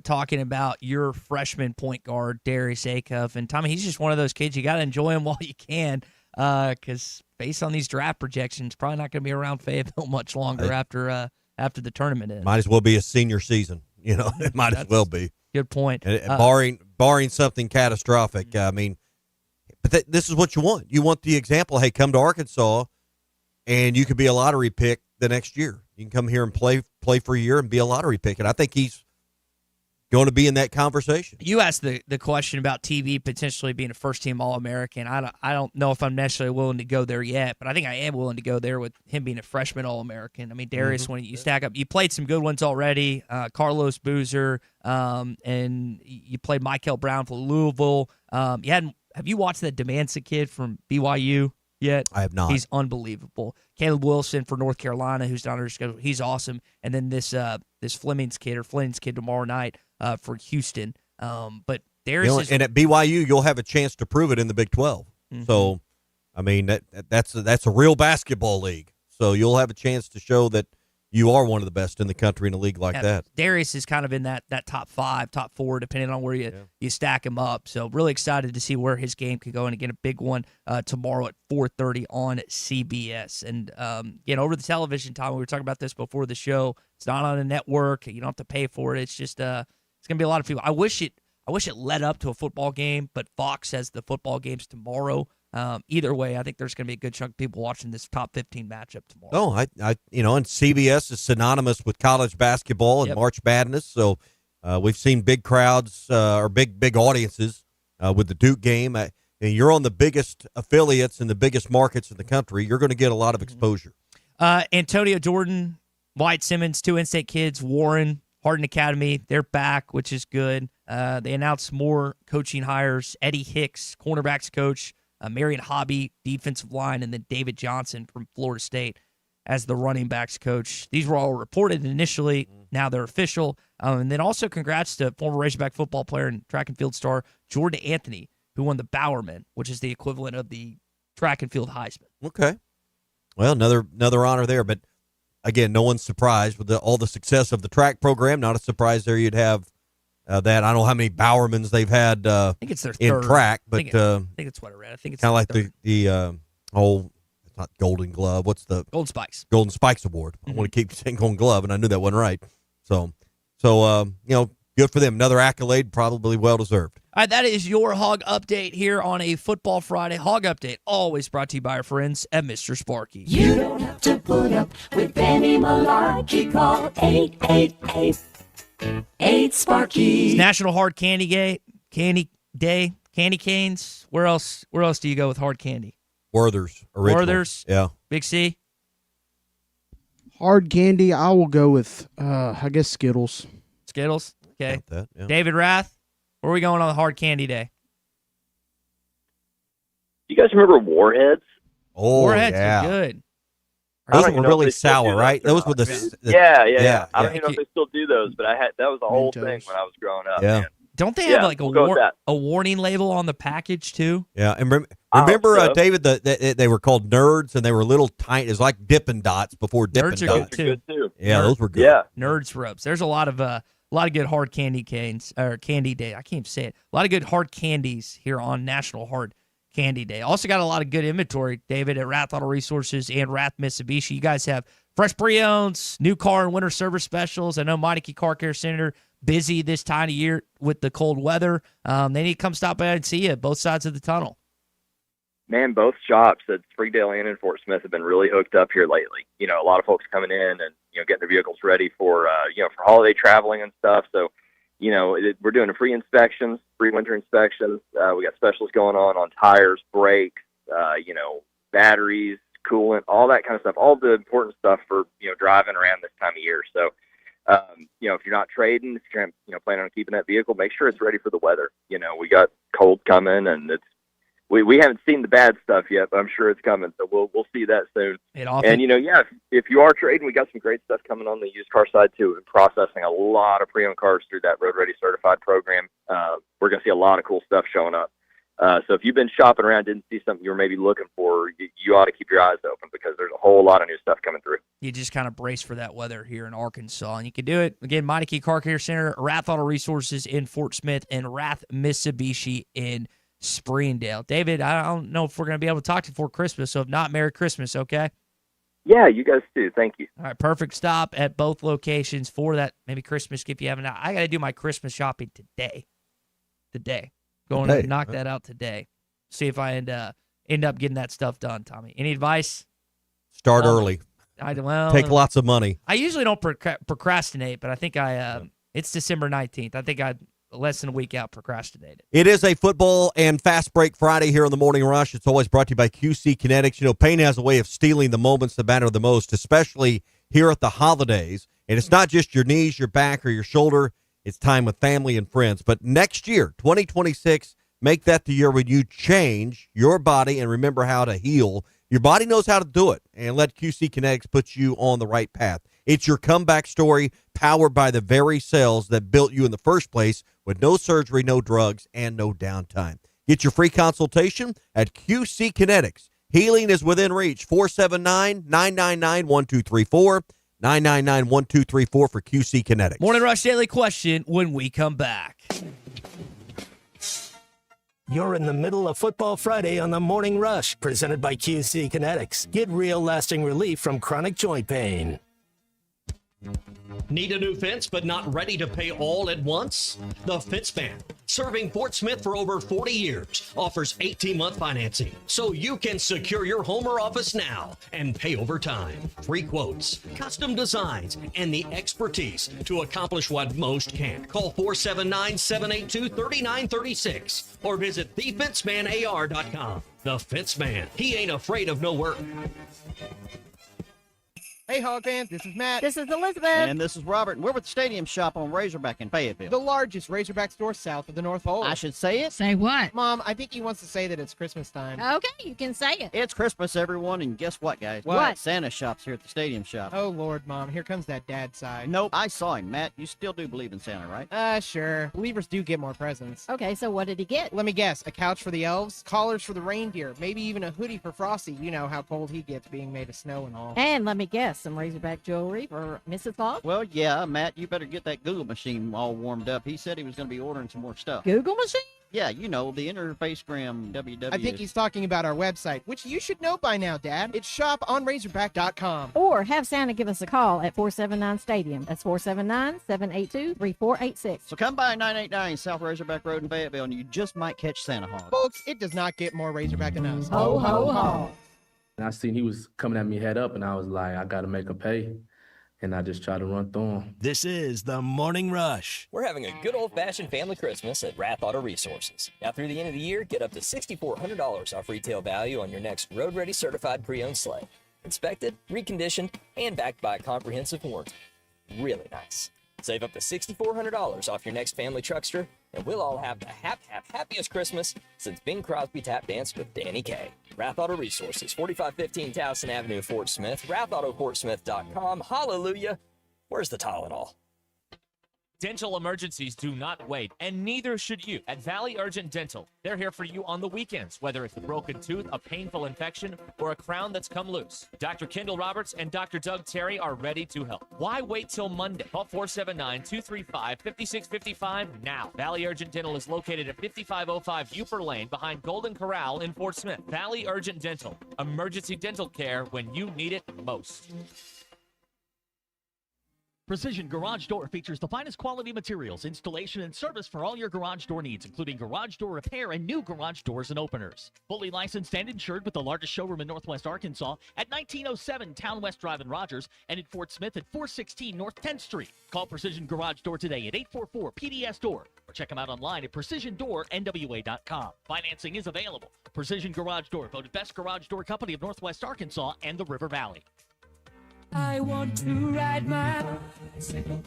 talking about your freshman point guard, Darius Acuff. And, Tommy, he's just one of those kids. You got to enjoy him while you can because based on these draft projections, probably not going to be around Fayetteville much longer after the tournament ends. Might as well be a senior season. You know, it might as well be. Good point. Barring something catastrophic. I mean, but this is what you want. You want the example. Hey, come to Arkansas, and you could be a lottery pick the next year. You can come here and play for a year and be a lottery pick. And I think he's going to be in that conversation. You asked the question about TV potentially being a first-team All-American. I don't know if I'm necessarily willing to go there yet, but I think I am willing to go there with him being a freshman All-American. I mean, Darius, when you stack up, you played some good ones already, Carlos Boozer, and you played Michael Brown for Louisville. Have you watched that Demansa kid from BYU? yet? I have not. He's unbelievable. Caleb Wilson for North Carolina, who's down there, he's awesome. And then this Fleming's kid tomorrow night for Houston. But there's and at BYU, you'll have a chance to prove it in the Big 12. Mm-hmm. So, I mean, that's a real basketball league. So you'll have a chance to show that you are one of the best in the country in a league like that. Darius is kind of in that top 5, top 4, depending on where you stack him up. So really excited to see where his game could go. And again, a big one tomorrow at 4:30 on CBS. And again, over the television time, we were talking about this before the show. It's not on a network. You don't have to pay for it. It's just it's going to be a lot of people. I wish it led up to a football game, but Fox has the football games tomorrow. Either way, I think there's going to be a good chunk of people watching this top 15 matchup tomorrow. Oh, and CBS is synonymous with college basketball and March Madness. So we've seen big crowds or big audiences with the Duke game. And you're on the biggest affiliates in the biggest markets in the country. You're going to get a lot of exposure. Antonio Jordan, Wyatt Simmons, 2 in-state kids, Warren, Hardin Academy, they're back, which is good. They announced more coaching hires. Eddie Hicks, cornerbacks coach, Marion Hobby, defensive line, and then David Johnson from Florida State as the running backs coach. These were all reported initially. Now they're official. And then also congrats to former Razorback football player and track and field star Jordan Anthony, who won the Bowerman, which is the equivalent of the track and field Heisman. Okay. Well, another honor there. But, again, no one's surprised with all the success of the track program. Not a surprise there you'd have that. I don't know how many Bowermans they've had I think it's their in third. track, but I think it's what I read. I think it's kind of like third. the it's not Golden Glove. What's the Golden Spikes? Golden Spikes Award. I want to keep saying Golden Glove, and I knew that wasn't right. So good for them. Another accolade, probably well deserved. All right, that is your Hog Update here on a Football Friday. Hog Update, always brought to you by our friends at Mr. Sparky. You don't have to put up with any malarkey. Call 888-8 It's National Hard Candy Day. Candy canes. Where else do you go with hard candy? Werther's original. Werther's. Yeah. Big C. Hard candy, I will go with, I guess, Skittles. Skittles. Okay. That, yeah. David Rath, where are we going on the Hard Candy Day? You guys remember Warheads? Oh, Warheads yeah. are good. Those were really sour, right? Those were the yeah. I don't even know if they still do those, but that was the whole thing when I was growing up. Yeah. Man. Don't they have we'll a warning label on the package too? Yeah, and remember, David, they were called Nerds, and they were little tiny. It was like Dippin' Dots before Dippin' Nerds Dots. are good too. Yeah, those were good. Yeah, Nerds rubs. There's a lot of good hard candy canes or Candy Day. I can't even say it. A lot of good hard candies here on National Hard Candy Day. Also got a lot of good inventory, David, at Rath Auto Resources and Rath Mitsubishi. You guys have fresh pre-owns, new car and winter service specials. I know Meineke Car Care Center busy this time of year with the cold weather. They need to come stop by and see you both sides of the tunnel. Man, both shops at Springdale and in Fort Smith have been really hooked up here lately. You know, a lot of folks coming in and, getting their vehicles ready for, for holiday traveling and stuff. So, we're doing free inspections, free winter inspections. We got specials going on tires, brakes, batteries, coolant, all that kind of stuff, all the important stuff for, driving around this time of year. So, if you're not trading, if you're planning on keeping that vehicle, make sure it's ready for the weather. We got cold coming, and we haven't seen the bad stuff yet, but I'm sure it's coming. So we'll see that soon. If you are trading, we got some great stuff coming on the used car side too. We're processing a lot of pre-owned cars through that Road Ready Certified program. We're going to see a lot of cool stuff showing up. So if you've been shopping around, didn't see something you were maybe looking for, you ought to keep your eyes open because there's a whole lot of new stuff coming through. You just kind of brace for that weather here in Arkansas. And you can do it, again, Meineke Car Care Center, Rath Auto Resources in Fort Smith, and Rath Mitsubishi in Springdale. David, I don't know if we're going to be able to talk to you before Christmas, so if not, Merry Christmas, okay? Yeah, you guys too. Thank you. All right, perfect stop at both locations for that maybe Christmas gift you haven't. I got to do my Christmas shopping today. Going to knock that out today. See if I end up getting that stuff done, Tommy. Any advice? Start early. Take lots of money. I usually don't procrastinate, but I think it's December 19th. I think I less than a week out procrastinated. It is a football and fast break Friday here on the Morning Rush. It's always brought to you by QC Kinetics. Pain has a way of stealing the moments that matter the most, especially here at the holidays. And it's not just your knees, your back, or your shoulder. It's time with family and friends. But next year, 2026, Make that the year when you change your body and remember how to heal. Your body knows how to do it, and let QC Kinetics put you on the right path. It's your comeback story powered by the very cells that built you in the first place with no surgery, no drugs, and no downtime. Get your free consultation at QC Kinetics. Healing is within reach. 479-999-1234. 999-1234 for QC Kinetics. Morning Rush Daily Question when we come back. You're in the middle of Football Friday on the Morning Rush, presented by QC Kinetics. Get real lasting relief from chronic joint pain. Need a new fence but not ready to pay all at once? The Fence Man, serving Fort Smith for over 40 years, offers 18-month financing so you can secure your home or office now and pay over time. Free quotes, custom designs, and the expertise to accomplish what most can't. Call 479-782-3936 or visit thefencemanAR.com. The Fence Man, he ain't afraid of no work. Hey, Hog fans, this is Matt. This is Elizabeth. And this is Robert, and we're with the Stadium Shop on Razorback in Fayetteville. The largest Razorback store south of the North Pole. I should say it? Say what? Mom, I think he wants to say that it's Christmas time. Okay, you can say it. It's Christmas, everyone, and guess what, guys? What? Santa shop's here at the Stadium Shop. Oh, Lord, Mom, here comes that dad side. Nope, I saw him, Matt. You still do believe in Santa, right? Sure. Believers do get more presents. Okay, so what did he get? Let me guess. A couch for the elves, collars for the reindeer, maybe even a hoodie for Frosty. You know how cold he gets being made of snow and all. And let me guess, some Razorback jewelry for Mrs. Fogg? Well, yeah, Matt, you better get that Google machine all warmed up. He said he was going to be ordering some more stuff. Google machine? Yeah, you know, the interfacegram www. I think he's talking about our website, which you should know by now, Dad. It's shoponrazorback.com. Or have Santa give us a call at 479-STADIUM. That's 479-782-3486. So come by 989 South Razorback Road in Fayetteville, and you just might catch Santa Hog. Folks, it does not get more Razorback than us. Ho, ho, ho. And I seen he was coming at me head up, and I was like, I got to make him pay. And I just tried to run through him. This is the Morning Rush. We're having a good old-fashioned family Christmas at Rath Auto Resources. Now through the end of the year, get up to $6,400 off retail value on your next road-ready certified pre-owned sleigh. Inspected, reconditioned, and backed by a comprehensive warranty. Really nice. Save up to $6,400 off your next family truckster, and we'll all have the happiest Christmas since Bing Crosby tap danced with Danny Kaye. Rath Auto Resources, 4515 Towson Avenue, Fort Smith, rathautoportsmith.com. Hallelujah. Where's the Tylenol? Dental emergencies do not wait, and neither should you. At Valley Urgent Dental, they're here for you on the weekends, whether it's a broken tooth, a painful infection, or a crown that's come loose. Dr. Kendall Roberts and Dr. Doug Terry are ready to help. Why wait till Monday? Call 479-235-5655 now. Valley Urgent Dental is located at 5505 Uper Lane behind Golden Corral in Fort Smith. Valley Urgent Dental, emergency dental care when you need it most. Precision Garage Door features the finest quality materials, installation, and service for all your garage door needs, including garage door repair and new garage doors and openers. Fully licensed and insured with the largest showroom in Northwest Arkansas at 1907 Town West Drive in Rogers and in Fort Smith at 416 North 10th Street. Call Precision Garage Door today at 844-PDS-DOOR or check them out online at PrecisionDoorNWA.com. Financing is available. Precision Garage Door, voted best garage door company of Northwest Arkansas and the River Valley. I want to ride my bicycle.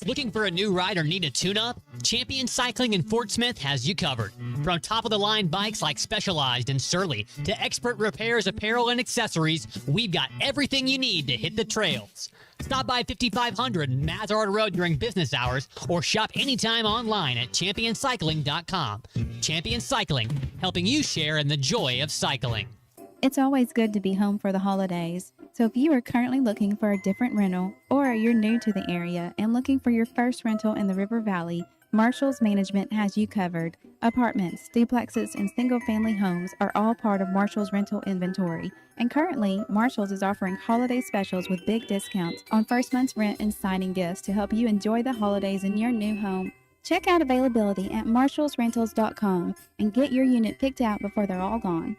Looking for a new ride or need a tune-up? Champion Cycling in Fort Smith has you covered. From top-of-the-line bikes like Specialized and Surly to expert repairs, apparel, and accessories, we've got everything you need to hit the trails. Stop by 5500 Mazard Road during business hours or shop anytime online at championcycling.com. Champion Cycling, helping you share in the joy of cycling. It's always good to be home for the holidays. So if you are currently looking for a different rental or you're new to the area and looking for your first rental in the River Valley, Marshall's Management has you covered. Apartments, duplexes, and single-family homes are all part of Marshall's rental inventory. And currently, Marshall's is offering holiday specials with big discounts on first month's rent and signing gifts to help you enjoy the holidays in your new home. Check out availability at marshallsrentals.com and get your unit picked out before they're all gone.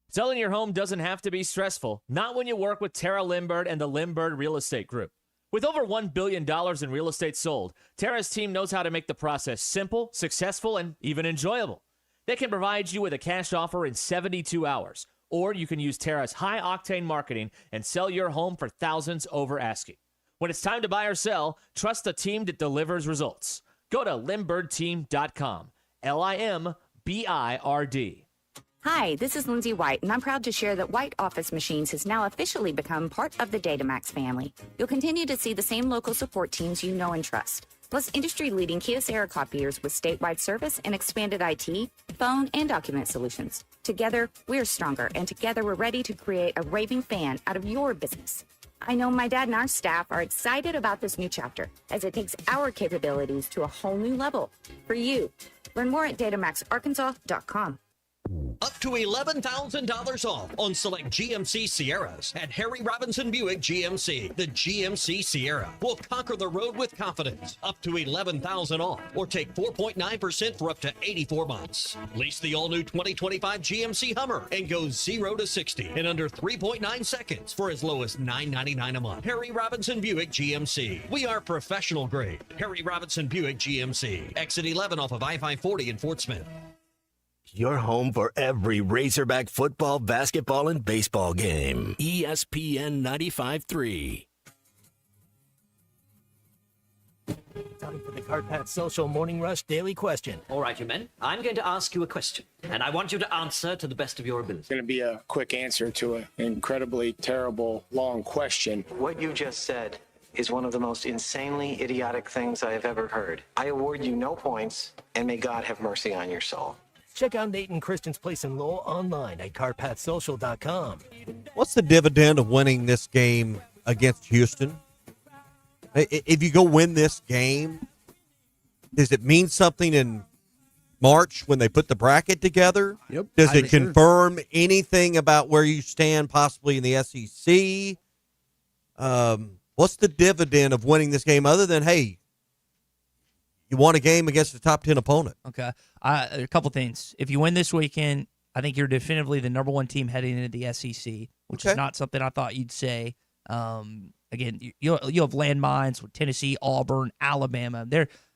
Selling your home doesn't have to be stressful, not when you work with Tara Limbird and the Limbird Real Estate Group. With over $1 billion in real estate sold, Tara's team knows how to make the process simple, successful, and even enjoyable. They can provide you with a cash offer in 72 hours, or you can use Tara's high-octane marketing and sell your home for thousands over asking. When it's time to buy or sell, trust the team that delivers results. Go to limbirdteam.com. LIMBIRD. Hi, this is Lindsay White, and I'm proud to share that White Office Machines has now officially become part of the Datamax family. You'll continue to see the same local support teams you know and trust, plus industry-leading Kyocera copiers with statewide service and expanded IT, phone, and document solutions. Together, we're stronger, and together we're ready to create a raving fan out of your business. I know my dad and our staff are excited about this new chapter, as it takes our capabilities to a whole new level. For you, learn more at datamaxarkansas.com. Up to $11,000 off on select GMC Sierras at Harry Robinson Buick GMC. The GMC Sierra will conquer the road with confidence. Up to $11,000 off, or take 4.9% for up to 84 months. Lease the all-new 2025 GMC Hummer and go 0 to 60 in under 3.9 seconds for as low as $9.99 a month. Harry Robinson Buick GMC. We are professional grade. Harry Robinson Buick GMC. Exit 11 off of I-540 in Fort Smith. Your home for every Razorback football, basketball, and baseball game. ESPN 95.3. Time for the Carpat Social Morning Rush Daily Question. All right, you men. I'm going to ask you a question, and I want you to answer to the best of your ability. It's going to be a quick answer to an incredibly terrible, long question. What you just said is one of the most insanely idiotic things I have ever heard. I award you no points, and may God have mercy on your soul. Check out Nate and Christian's Place in Lowell online at carpatsocial.com. What's the dividend of winning this game against Houston? If you go win this game, does it mean something in March when they put the bracket together? Yep. Does it confirm anything about where you stand possibly in the SEC? What's the dividend of winning this game other than, hey, you won a game against a top 10 opponent? Okay. A couple things. If you win this weekend, I think you're definitively the number one team heading into the SEC, which is not something I thought you'd say. Again, you'll have landmines with Tennessee, Auburn, Alabama.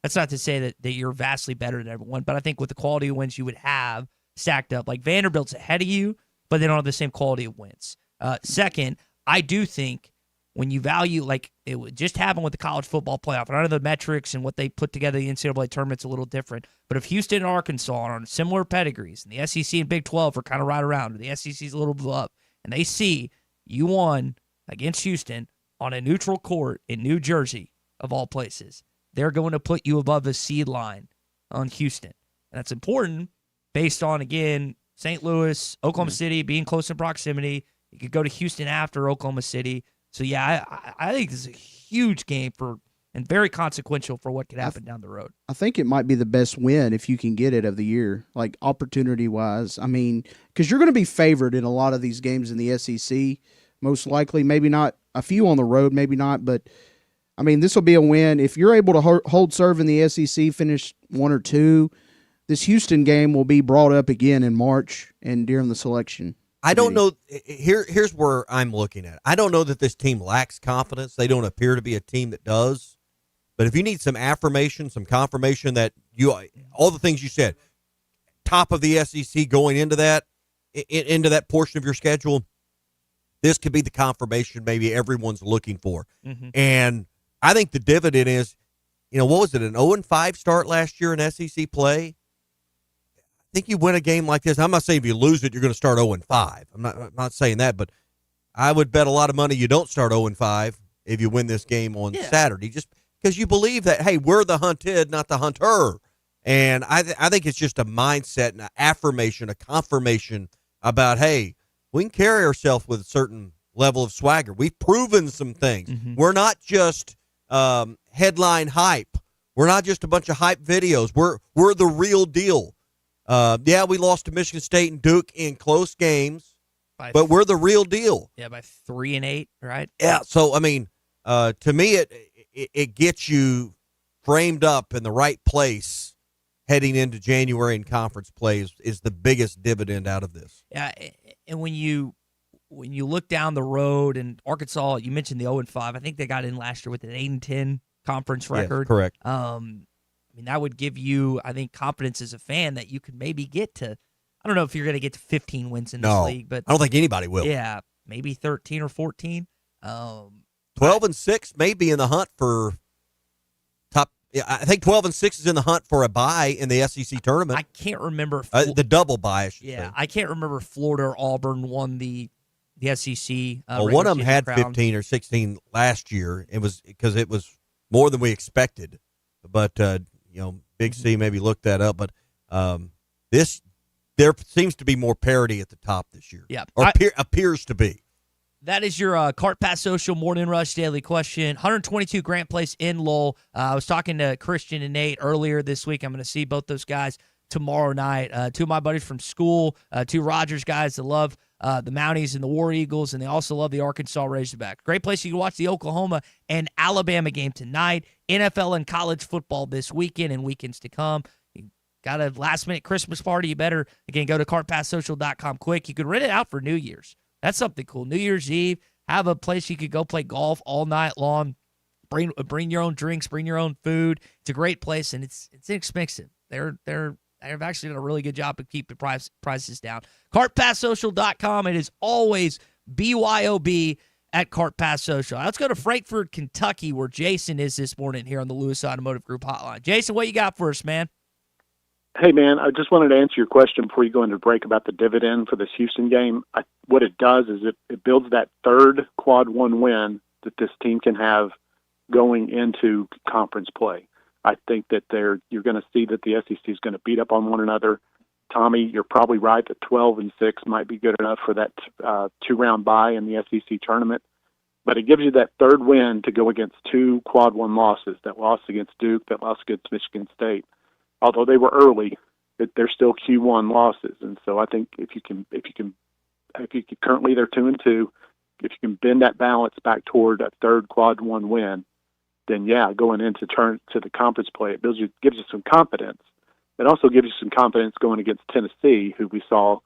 That's not to say that you're vastly better than everyone, but I think with the quality of wins you would have stacked up, like Vanderbilt's ahead of you, but they don't have the same quality of wins. Second, I do think when you value, like it would just happen with the college football playoff, and I know the metrics and what they put together the NCAA tournament's a little different, but if Houston and Arkansas are on similar pedigrees, and the SEC and Big 12 are kind of right around, or the SEC's a little bit up, and they see you won against Houston on a neutral court in New Jersey, of all places, they're going to put you above the seed line on Houston. And that's important based on, again, St. Louis, Oklahoma City being close in proximity. You could go to Houston after Oklahoma City. So, yeah, I think this is a huge game and very consequential for what could happen down the road. I think it might be the best win if you can get it of the year, like opportunity-wise. I mean, because you're going to be favored in a lot of these games in the SEC, most likely. Maybe not a few on the road, maybe not. But, I mean, this will be a win. If you're able to hold serve in the SEC, finish 1 or 2, this Houston game will be brought up again in March and during the selection. I don't know. Here's where I'm looking at. I don't know that this team lacks confidence. They don't appear to be a team that does. But if you need some affirmation, some confirmation that all the things you said, top of the SEC going into that portion of your schedule, this could be the confirmation maybe everyone's looking for. Mm-hmm. And I think the dividend is, what was it, an 0-5 start last year in SEC play? I think you win a game like this. I'm not saying if you lose it, you're going to start 0-5. I'm not saying that, but I would bet a lot of money you don't start 0-5 if you win this game on Saturday, just because you believe that, hey, we're the hunted, not the hunter. And I think it's just a mindset and an affirmation, a confirmation about, hey, we can carry ourselves with a certain level of swagger. We've proven some things. Mm-hmm. We're not just headline hype. We're not just a bunch of hype videos. We're the real deal. We lost to Michigan State and Duke in close games, but we're the real deal. Yeah, by 3 and 8, right? Yeah. So, I mean, to me, it gets you framed up in the right place heading into January in conference play is the biggest dividend out of this. Yeah, and when you look down the road, and Arkansas, you mentioned the 0-5. I think they got in last year with an 8-10 conference record. Yes, correct. I mean, that would give you, I think, confidence as a fan that you could maybe get to, I don't know if you're going to get to 15 wins in this league, but I don't think anybody will. Yeah, maybe 13 or 14. 12-6 may be in the hunt for top Yeah, I think 12-6 is in the hunt for a bye in the SEC tournament. I can't remember. The double bye, I should say. I can't remember if Florida or Auburn won the SEC. Well, one of them had crown. 15 or 16 last year. It was because it was more than we expected. But Big C maybe looked that up. But there seems to be more parity at the top this year. Yeah, or appears to be. That is your Cart Pass Social Morning Rush Daily Question. 122 Grant Place in Lowell. I was talking to Christian and Nate earlier this week. I'm going to see both those guys tomorrow night. Two of my buddies from school, two Rogers guys that love the Mounties and the War Eagles, and they also love the Arkansas Razorbacks. Great place you can watch the Oklahoma and Alabama game tonight. NFL and college football this weekend and weekends to come. You got a last-minute Christmas party, you better, again, go to cartpasssocial.com quick. You could rent it out for New Year's. That's something cool. New Year's Eve, have a place you could go play golf all night long. Bring your own drinks, bring your own food. It's a great place, and it's inexpensive. They've actually done a really good job of keeping prices down. CartPassSocial.com. It is always BYOB at CartPass Social. Let's go to Frankfort, Kentucky, where Jason is this morning here on the Lewis Automotive Group hotline. Jason, what you got for us, man? Hey, man, I just wanted to answer your question before you go into break about the dividend for this Houston game. What it does is it builds that third quad one win that this team can have going into conference play. I think that you're going to see that the SEC is going to beat up on one another. Tommy, you're probably right that 12-6 might be good enough for that two-round bye in the SEC tournament. But it gives you that third win to go against two quad one losses, that loss against Duke, that loss against Michigan State. Although they were early, they're still Q1 losses, and so I think if you can currently they're 2-2, if you can bend that balance back toward a third quad one win, then going into the conference play, it gives you some confidence. It also gives you some confidence going against Tennessee, who we saw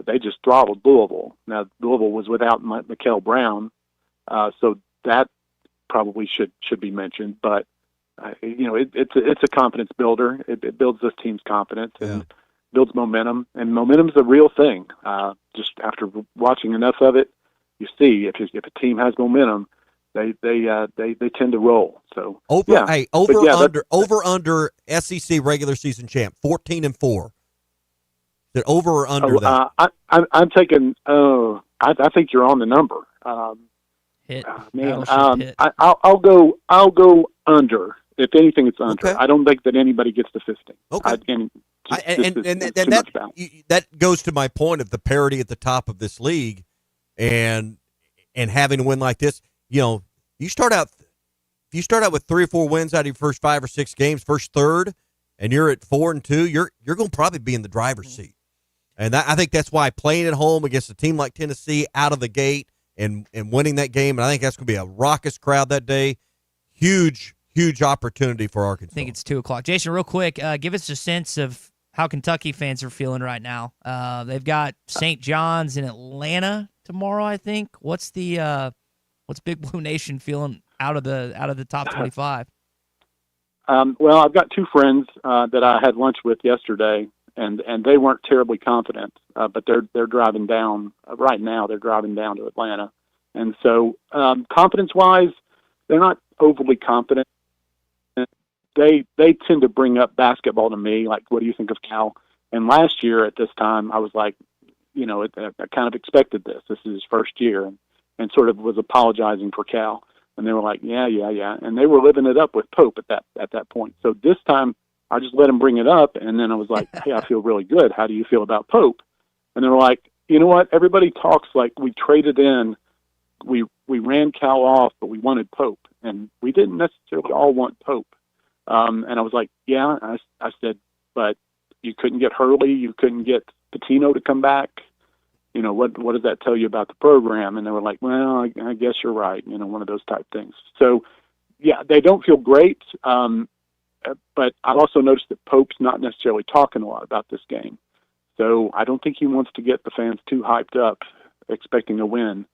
they just throttled Louisville. Now Louisville was without Mikael Brown, so that probably should be mentioned, but. It's a confidence builder. It builds this team's confidence and builds momentum. And momentum's a real thing. Just after watching enough of it, you see if a team has momentum, they tend to roll. So under SEC regular season champ 14-4. Is it over or under that? I'm taking. I think you're on the number. Hit. Man, I'll go under. If anything, it's under. Okay. I don't think that anybody gets to 15. Okay. That goes to my point of the parity at the top of this league, and having a win like this. You start out with 3 or 4 wins out of your first 5 or 6 games, first third, and you're at 4-2. You're going to probably be in the driver's seat, and I think that's why playing at home against a team like Tennessee out of the gate and winning that game, and I think that's going to be a raucous crowd that day. Huge opportunity for Arkansas. I think it's 2:00. Jason, real quick, give us a sense of how Kentucky fans are feeling right now. They've got St. John's in Atlanta tomorrow, I think. What's Big Blue Nation feeling out of the top 25? Well, I've got 2 friends that I had lunch with yesterday, and they weren't terribly confident, but they're driving down right now. They're driving down to Atlanta, and so confidence-wise, they're not overly confident. They tend to bring up basketball to me, like, what do you think of Cal? And last year at this time, I was like, I kind of expected this. This is his first year, and sort of was apologizing for Cal. And they were like, yeah. And they were living it up with Pope at that point. So this time, I just let him bring it up, and then I was like, hey, I feel really good. How do you feel about Pope? And they were like, you know what? Everybody talks like we traded in. We ran Cal off, but we wanted Pope, and we didn't necessarily all want Pope. And I was like, yeah. I said, but you couldn't get Hurley, you couldn't get Patino to come back. What does that tell you about the program? And they were like, well, I guess you're right. One of those type things. So, yeah, they don't feel great. But I also noticed that Pope's not necessarily talking a lot about this game. So I don't think he wants to get the fans too hyped up, expecting a win.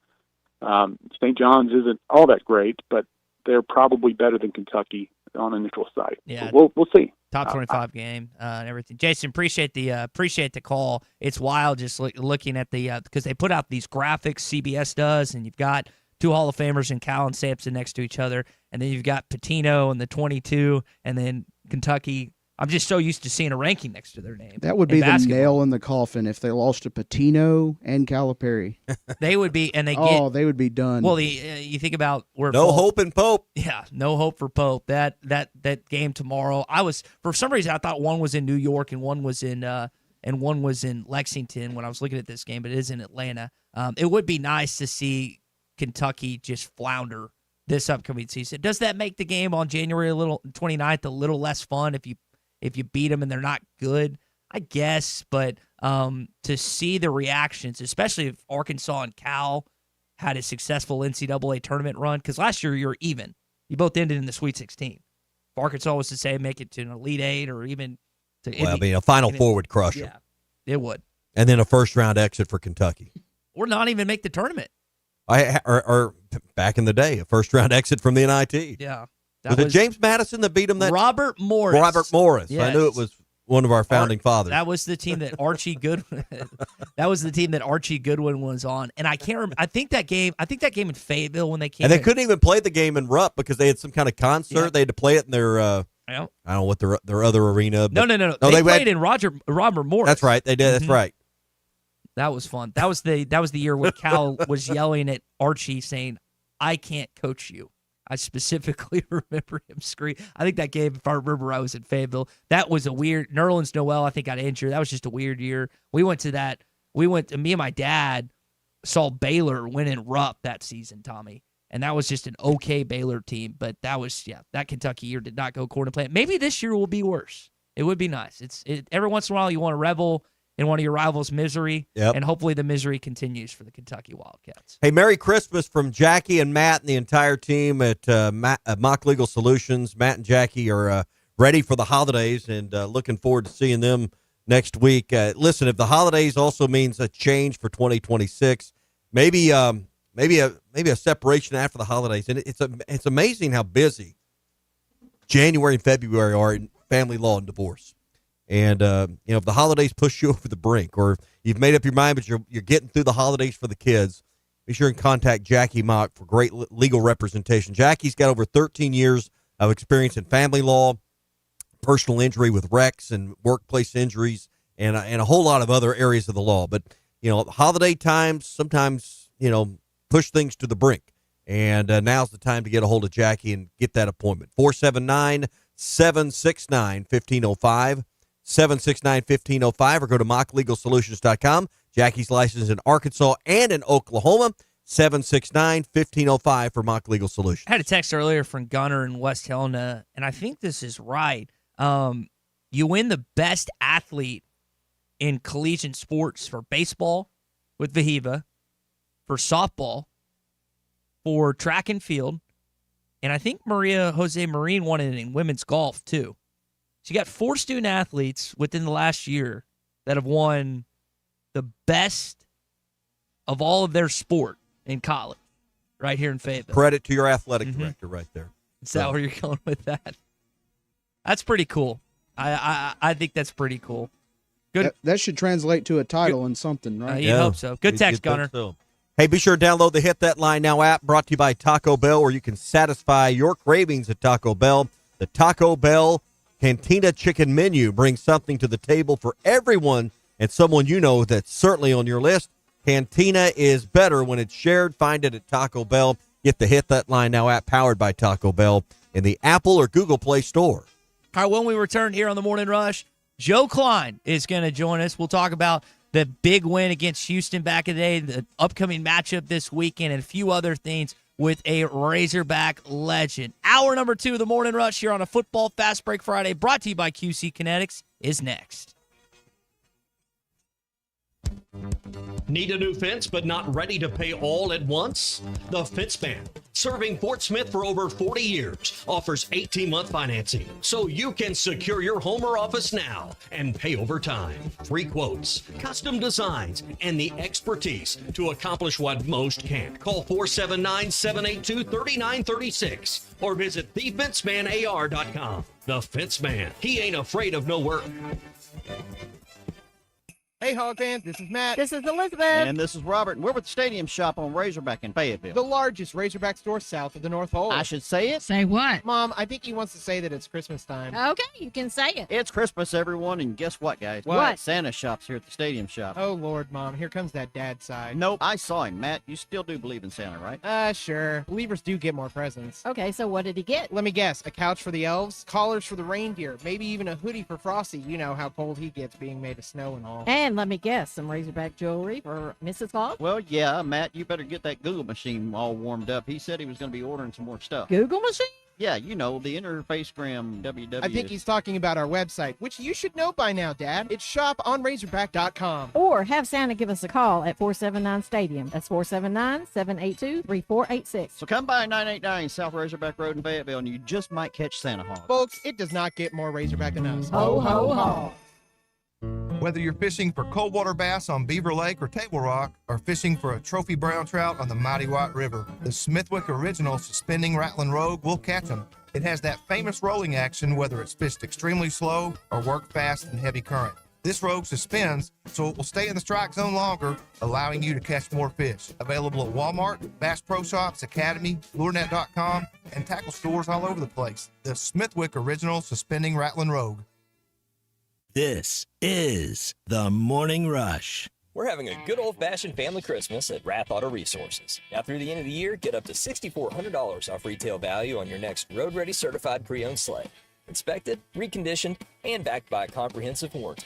St. John's isn't all that great, but they're probably better than Kentucky on a neutral site. Yeah, so we'll see. Top 25 game and everything. Jason, appreciate the call. It's wild just looking at the because they put out these graphics, CBS does, and you've got 2 Hall of Famers and Cal and Sampson next to each other, and then you've got Patino and the 22, and then Kentucky. I'm just so used to seeing a ranking next to their name. That would be the nail in the coffin if they lost to Patino and Calipari. They would be, and they they would be done. Well, you think about where no hope in Pope. Yeah, no hope for Pope. That game tomorrow. For some reason I thought one was in New York and one was in Lexington when I was looking at this game, but it is in Atlanta. It would be nice to see Kentucky just flounder this upcoming season. Does that make the game on January 29th a little less fun if you beat them and they're not good? I guess, but to see the reactions, especially if Arkansas and Cal had a successful NCAA tournament run, because last year you were even. You both ended in the Sweet 16. If Arkansas was to say make it to an Elite Eight or even to a Final Four would crush them. Yeah, it would. And then a first-round exit for Kentucky. Or not even make the tournament. Or back in the day, a first-round exit from the NIT. Yeah. Was it James Madison that beat him? Robert Morris. Robert Morris. Yes. I knew it was one of our founding fathers. That was the team that Archie Goodwin. That was the team that Archie Goodwin was on, and I can't remember. I think that game in Fayetteville when they came. And they couldn't even play the game in Rupp because they had some kind of concert. Yeah. They had to play it in their. I don't know what their other arena. No. They played in Robert Morris. That's right. They did. That's right. That was fun. That was the year when Cal was yelling at Archie saying, "I can't coach you." I specifically remember him scream. I think that game, if I remember, I was in Fayetteville. That was a weird. Nerlens Noel, I think, got injured. That was just a weird year. Me and my dad saw Baylor win in Rupp that season, Tommy, and that was just an okay Baylor team. But that Kentucky year did not go according to plan. Maybe this year will be worse. It would be nice. Every once in a while you want to revel in one of your rivals' misery, and hopefully the misery continues for the Kentucky Wildcats. Hey, Merry Christmas from Jackie and Matt and the entire team at Mock Legal Solutions. Matt and Jackie are ready for the holidays and looking forward to seeing them next week. Listen, if the holidays also means a change for 2026, maybe a separation after the holidays, and it's amazing how busy January and February are in family law and divorce. And, if the holidays push you over the brink or you've made up your mind, but you're getting through the holidays for the kids, be sure and contact Jackie Mock for great legal representation. Jackie's got over 13 years of experience in family law, personal injury with wrecks and workplace injuries, and a whole lot of other areas of the law. But, holiday times sometimes, push things to the brink. And now's the time to get a hold of Jackie and get that appointment. 479-769-1505. 769-1505 or go to mocklegalsolutions.com. Jackie's licensed in Arkansas and in Oklahoma. 769-1505 for Mock Legal Solutions. I had a text earlier from Gunner in West Helena, and I think this is right. You win the best athlete in collegiate sports for baseball with Vahiva, for softball, for track and field, and I think Maria Jose Marin won it in women's golf too. So you got 4 student athletes within the last year that have won the best of all of their sport in college, right here in Fayetteville. Credit to your athletic director right there. Is that where you're going with that? That's pretty cool. I think that's pretty cool. Good. That should translate to a title and something, right? You hope so. Good text, Gunner. So. Hey, be sure to download the Hit That Line Now app brought to you by Taco Bell, where you can satisfy your cravings at Taco Bell. The Taco Bell Cantina Chicken Menu brings something to the table for everyone and someone you know that's certainly on your list. Cantina is better when it's shared. Find it at Taco Bell. Get the Hit That Line Now app powered by Taco Bell in the Apple or Google Play Store. All right, when we return here on the Morning Rush, Joe Klein is going to join us. We'll talk about the big win against Houston back in the day, the upcoming matchup this weekend, and a few other things with a Razorback legend. Hour number 2 of the Morning Rush here on a Football Fast Break Friday, brought to you by QC Kinetics, is next. Need a new fence but not ready to pay all at once? The Fence Man, serving Fort Smith for over 40 years, offers 18-month financing so you can secure your home or office now and pay over time. Free quotes, custom designs, and the expertise to accomplish what most can't. Call 479-782-3936 or visit thefencemanAR.com. The Fence Man, he ain't afraid of no work. Hey, Hog fans, this is Matt. This is Elizabeth. And this is Robert, and we're with the Stadium Shop on Razorback in Fayetteville. The largest Razorback store south of the North Pole. I should say it? Say what? Mom, I think he wants to say that it's Christmas time. Okay, you can say it. It's Christmas, everyone, and guess what, guys? What? Santa shop's here at the Stadium Shop. Oh, Lord, Mom, here comes that dad side. Nope, I saw him, Matt. You still do believe in Santa, right? Sure. Believers do get more presents. Okay, so what did he get? Let me guess, a couch for the elves, collars for the reindeer, maybe even a hoodie for Frosty. You know how cold he gets being made of snow and all. And let me guess, some Razorback jewelry for Mrs. Claus? Well, yeah, Matt, you better get that Google machine all warmed up. He said he was going to be ordering some more stuff. Google machine? Yeah, you know, the Interfacegram WW. I think he's talking about our website, which you should know by now, Dad. It's shoponrazorback.com. Or have Santa give us a call at 479-STADIUM. That's 479-782-3486. So come by 989 South Razorback Road in Fayetteville, and you just might catch Santa Hog. Folks, it does not get more Razorback than us. Ho, ho, ho. Whether you're fishing for cold water bass on Beaver Lake or Table Rock, or fishing for a trophy brown trout on the mighty White River, the Smithwick Original Suspending Rattling Rogue will catch them. It has that famous rolling action whether it's fished extremely slow or worked fast in heavy current. This Rogue suspends, so it will stay in the strike zone longer, allowing you to catch more fish. Available at Walmart, Bass Pro Shops, Academy, LureNet.com, and tackle stores all over the place. The Smithwick Original Suspending Rattling Rogue. This is the Morning Rush. We're having a good old-fashioned family Christmas at Rath Auto Resources. Now through the end of the year, get up to $6,400 off retail value on your next road-ready certified pre-owned sleigh. Inspected, reconditioned, and backed by a comprehensive warranty.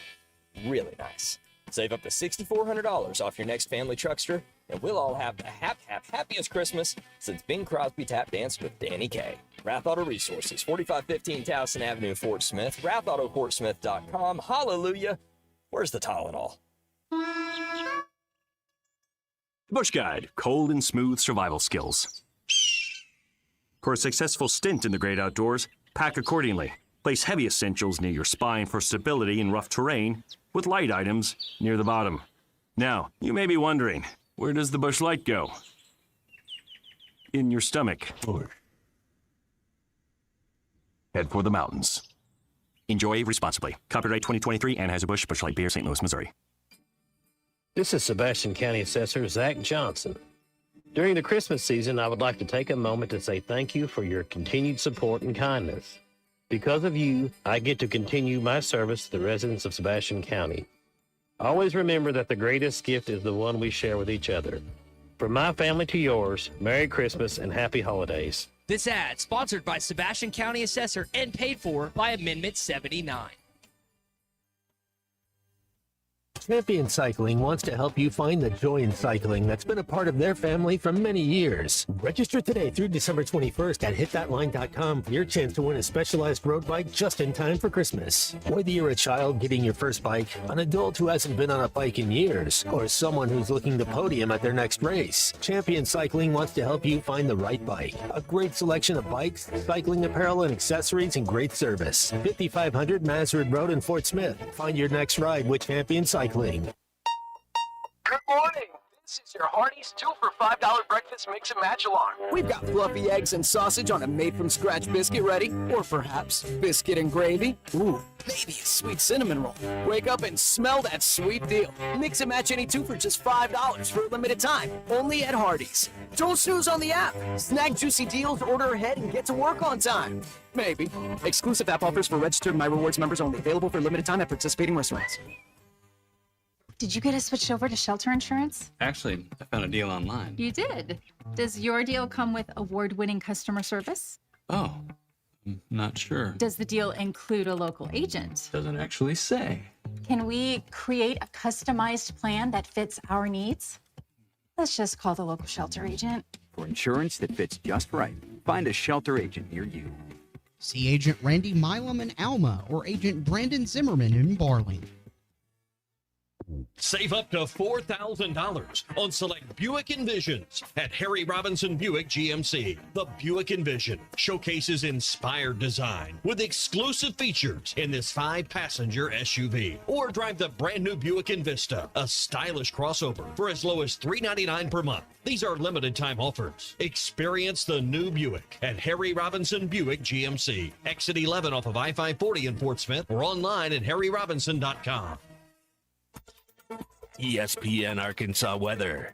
Really nice. Save up to $6,400 off your next family truckster, and we'll all have the happiest Christmas since Bing Crosby tap danced with Danny Kaye. Rath Auto Resources, 4515 Towson Avenue, Fort Smith, rathautoportsmith.com. Hallelujah. Where's the Tylenol? Bush Guide, cold and smooth survival skills. For a successful stint in the great outdoors, pack accordingly. Place heavy essentials near your spine for stability in rough terrain, with light items near the bottom. Now, you may be wondering, where does the Bush Light go? In your stomach. Head for the mountains. Enjoy responsibly. Copyright 2023 Anheuser-Busch Bush Light Beer, St. Louis, Missouri. This is Sebastian County Assessor Zach Johnson. During the Christmas season, I would like to take a moment to say thank you for your continued support and kindness. Because of you, I get to continue my service to the residents of Sebastian County. Always remember that the greatest gift is the one we share with each other. From my family to yours, Merry Christmas and Happy Holidays. This ad sponsored by Sebastian County Assessor and paid for by Amendment 79. Champion Cycling wants to help you find the joy in cycling that's been a part of their family for many years. Register today through December 21st at hitthatline.com for your chance to win a specialized road bike just in time for Christmas. Whether you're a child getting your first bike, an adult who hasn't been on a bike in years, or someone who's looking to podium at their next race, Champion Cycling wants to help you find the right bike. A great selection of bikes, cycling apparel and accessories, and great service. 5500 Mazard Road in Fort Smith. Find your next ride with Champion Cycling. Good morning. This is your Hardee's 2 for $5 breakfast mix and match alarm. We've got fluffy eggs and sausage on a made-from-scratch biscuit ready, or perhaps biscuit and gravy. Ooh, maybe a sweet cinnamon roll. Wake up and smell that sweet deal. Mix and match any 2 for just $5 for a limited time, only at Hardee's. Don't snooze on the app. Snag juicy deals, order ahead, and get to work on time. Maybe. Exclusive app offers for registered My Rewards members only. Available for a limited time at participating restaurants. Did you get us switched over to shelter insurance? Actually, I found a deal online. You did. Does your deal come with award-winning customer service? Oh, I'm not sure. Does the deal include a local agent? Doesn't actually say. Can we create a customized plan that fits our needs? Let's just call the local shelter agent. For insurance that fits just right, find a shelter agent near you. See Agent Randy Milam in Alma or Agent Brandon Zimmerman in Barling. Save up to $4,000 on select Buick Envisions at Harry Robinson Buick GMC. The Buick Envision showcases inspired design with exclusive features in this 5-passenger SUV. Or drive the brand new Buick Envista, a stylish crossover for as low as $399 per month. These are limited time offers. Experience the new Buick at Harry Robinson Buick GMC. Exit 11 off of I-540 in Fort Smith or online at harryrobinson.com. ESPN Arkansas weather.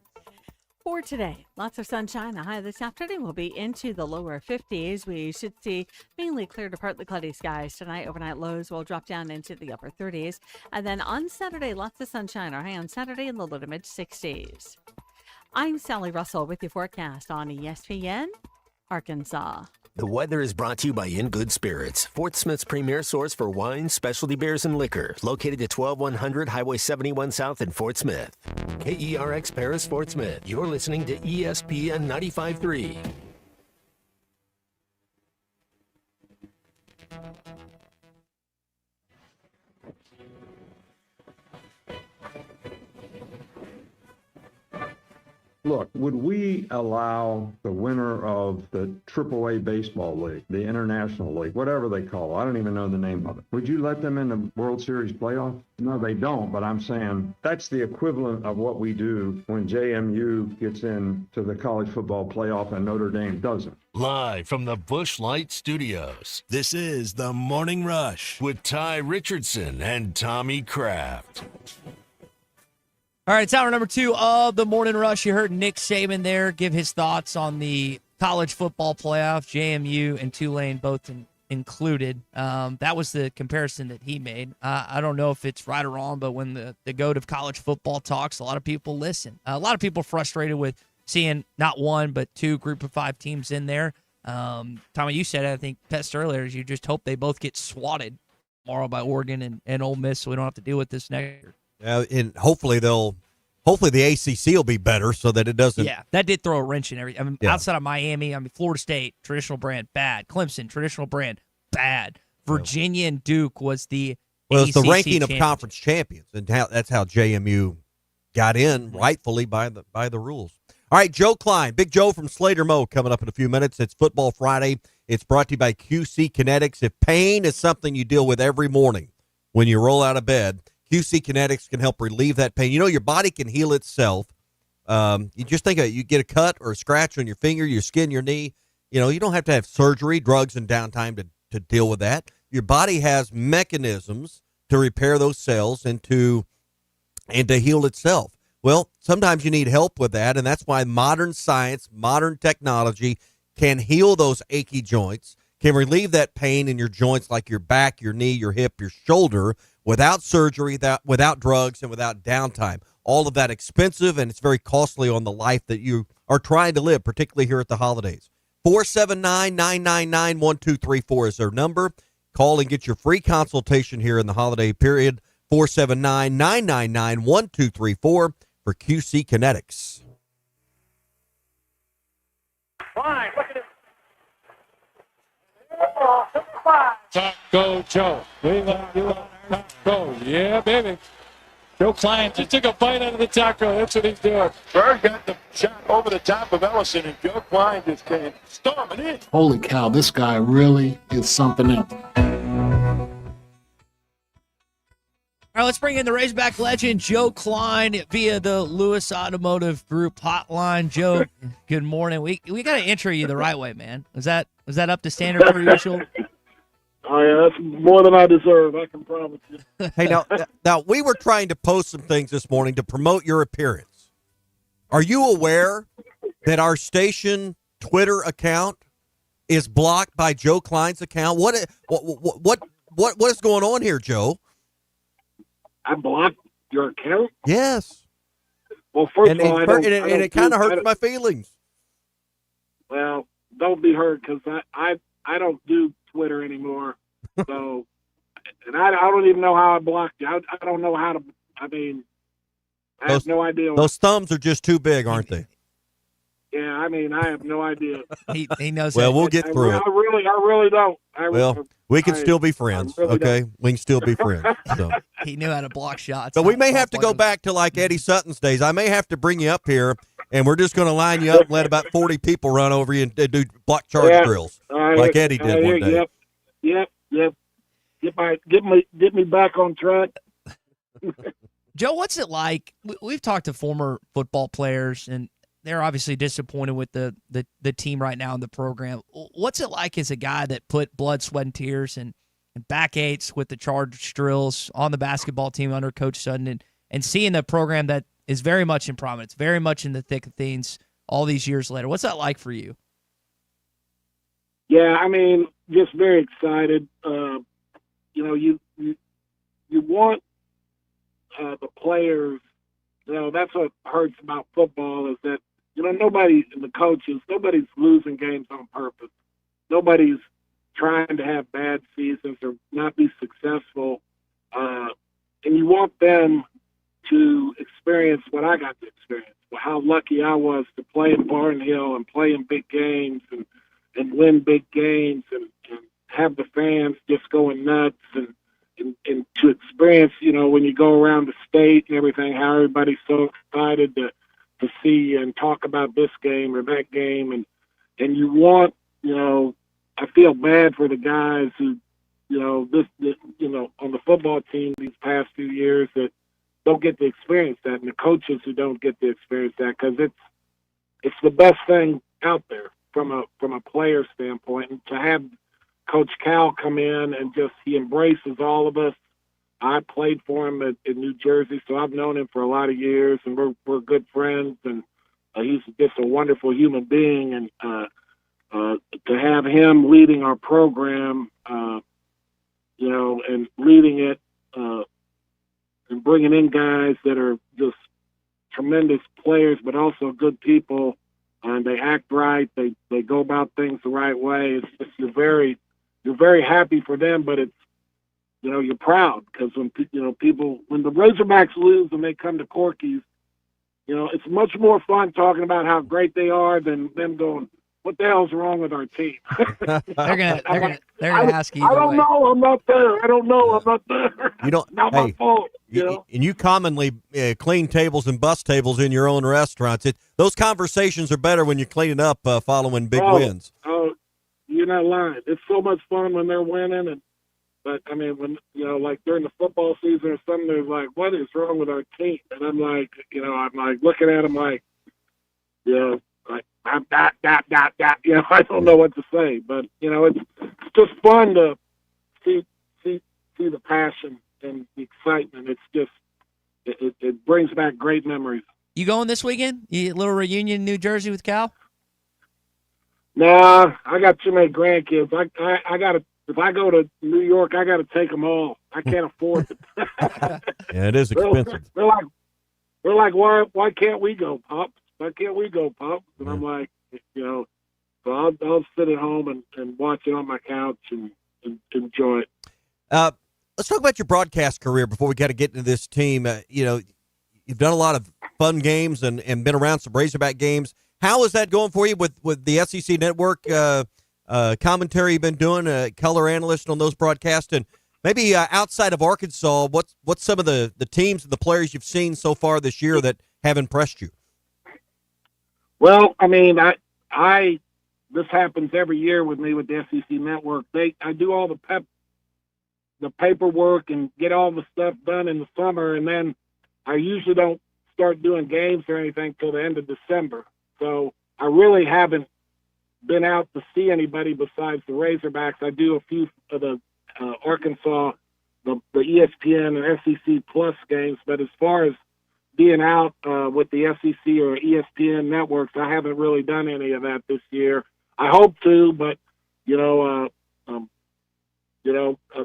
For today, lots of sunshine. The high this afternoon will be into the lower 50s. We should see mainly clear to partly cloudy skies tonight. Overnight lows will drop down into the upper 30s. And then on Saturday, lots of sunshine. Our high on Saturday in the low to mid 60s. I'm Sally Russell with your forecast on ESPN Arkansas. The weather is brought to you by In Good Spirits, Fort Smith's premier source for wine, specialty beers, and liquor. Located at 12100 Highway 71 South in Fort Smith. KERX Paris, Fort Smith. You're listening to ESPN 95.3. Look, would we allow the winner of the AAA Baseball League, the International League, whatever they call it, I don't even know the name of it, would you let them in the World Series playoff? No, they don't, but I'm saying that's the equivalent of what we do when JMU gets into the college football playoff and Notre Dame doesn't. Live from the Busch Light Studios, this is The Morning Rush with Ty Richardson and Tommy Kraft. All right, it's hour number 2 of the Morning Rush. You heard Nick Saban there give his thoughts on the college football playoff, JMU and Tulane both included. That was the comparison that he made. I don't know if it's right or wrong, but when the GOAT of college football talks, a lot of people listen. A lot of people frustrated with seeing not one but 2 Group of 5 teams in there. Tommy, you said, I think, Pest earlier, is you just hope they both get swatted tomorrow by Oregon and Ole Miss so we don't have to deal with this next year. And hopefully the ACC will be better so that it doesn't. Yeah, that did throw a wrench in everything. I mean, outside of Miami, Florida State, traditional brand, bad. Clemson, traditional brand, bad. Virginia and Duke was the it's the ACC ranking of conference champions, and that's how JMU got in rightfully by the rules. All right, Joe Klein, Big Joe from Slater Mo coming up in a few minutes. It's Football Friday. It's brought to you by QC Kinetics. If pain is something you deal with every morning when you roll out of bed, QC Kinetics can help relieve that pain. You know, your body can heal itself. You just think you get a cut or a scratch on your finger, your skin, your knee. You know, you don't have to have surgery, drugs, and downtime to deal with that. Your body has mechanisms to repair those cells and to heal itself. Well, sometimes you need help with that, and that's why modern science, modern technology can heal those achy joints, can relieve that pain in your joints like your back, your knee, your hip, your shoulder, without surgery, without drugs, and without downtime. All of that expensive, and it's very costly on the life that you are trying to live, particularly here at the holidays. 479-999-1234 is their number. Call and get your free consultation here in the holiday period. 479-999-1234 for QC Kinetics. Fine, look at him. Taco Joe. We love you, Taco. Yeah, baby. Joe Klein just took a bite out of the taco. That's what he's doing. Bird got the shot over the top of Ellison, and Joe Klein just came storming in. Holy cow, this guy really is something else. All right, let's bring in the Razorback legend, Joe Klein, via the Lewis Automotive Group hotline. Joe, good morning. We got to intro you the right way, man. Was that up to standard per usual? Oh, yeah, that's more than I deserve, I can promise you. Hey, now we were trying to post some things this morning to promote your appearance. Are you aware that our station Twitter account is blocked by Joe Klein's account? What is going on here, Joe? I blocked your account? Yes. Well, first of all, it kind of hurts my feelings. Well, don't be hurt because I don't do Twitter anymore. So, and I don't even know how I blocked you. I don't know how to. I mean, I have no idea. Those thumbs are just too big, aren't they? Yeah, I mean, I have no idea. He knows. Well, we'll get through it. I really don't. We can still be friends, really okay? don't. We can still be friends. So. He knew how to block shots. But we may have to go back to like Eddie Sutton's days. I may have to bring you up here, and we're just going to line you up and let about 40 people run over you and do block charge drills like Eddie did one day. Yep. Get me back on track. Joe, what's it like? We've talked to former football players, and they're obviously disappointed with the team right now in the program. What's it like as a guy that put blood, sweat, and tears and back aches with the charge drills on the basketball team under Coach Sutton, and seeing the program that is very much in prominence, very much in the thick of things all these years later. What's that like for you? Yeah, I mean, just very excited. You want the players. That's what hurts about football is that the coaches, nobody's losing games on purpose. Nobody's trying to have bad seasons or not be successful. And you want them to experience what I got to experience, how lucky I was to play in Barnhill and play in big games and win big games and have the fans just going nuts and to experience, when you go around the state and everything, how everybody's so excited to see and talk about this game or that game. And you want, I feel bad for the guys who, on the football team these past few years that don't get to experience that, and the coaches who don't get to experience that, because it's the best thing out there from a player standpoint. And to have Coach Cal come in and he embraces all of us. I played for him in New Jersey, so I've known him for a lot of years, and we're good friends, and he's just a wonderful human being. And to have him leading our program, and leading it, and bringing in guys that are just tremendous players, but also good people, and they act right. They go about things the right way. You're very happy for them, but it's, you're proud because when the Razorbacks lose and they come to Corky's, it's much more fun talking about how great they are than them going, what the hell's wrong with our team? They're gonna ask you. I don't know. I'm not there. I don't know. I'm not there. You don't. Not my fault. And you commonly clean tables and bus tables in your own restaurants. Those conversations are better when you're cleaning up following big wins. Oh, you're not lying. It's so much fun when they're winning, but I mean, when like during the football season or something, they're like, "What is wrong with our team?" And I'm like, looking at them like, like that. I don't know what to say, but it's just fun to see the passion and the excitement. It's just it brings back great memories. You going this weekend? You little reunion in New Jersey with Cal? Nah, I got too many grandkids. I got to. If I go to New York, I got to take them all. I can't afford it. Yeah, it is expensive. They're like, why can't we go, Pops? Why can't we go, Pops? And I'm like, so I'll sit at home and watch it on my couch and enjoy it. Let's talk about your broadcast career before we got to get into this team. You've done a lot of fun games and been around some Razorback games. How is that going for you with the SEC Network commentary you've been doing, color analyst on those broadcasts? And maybe outside of Arkansas, what's some of the teams and the players you've seen so far this year that have impressed you? Well, I mean, I this happens every year with me with the SEC Network. I do all the paperwork and get all the stuff done in the summer, and then I usually don't start doing games or anything till the end of December. So I really haven't been out to see anybody besides the Razorbacks. I do a few of the Arkansas, the ESPN and SEC Plus games, but as far as being out with the SEC or ESPN networks, I haven't really done any of that this year. I hope to, but I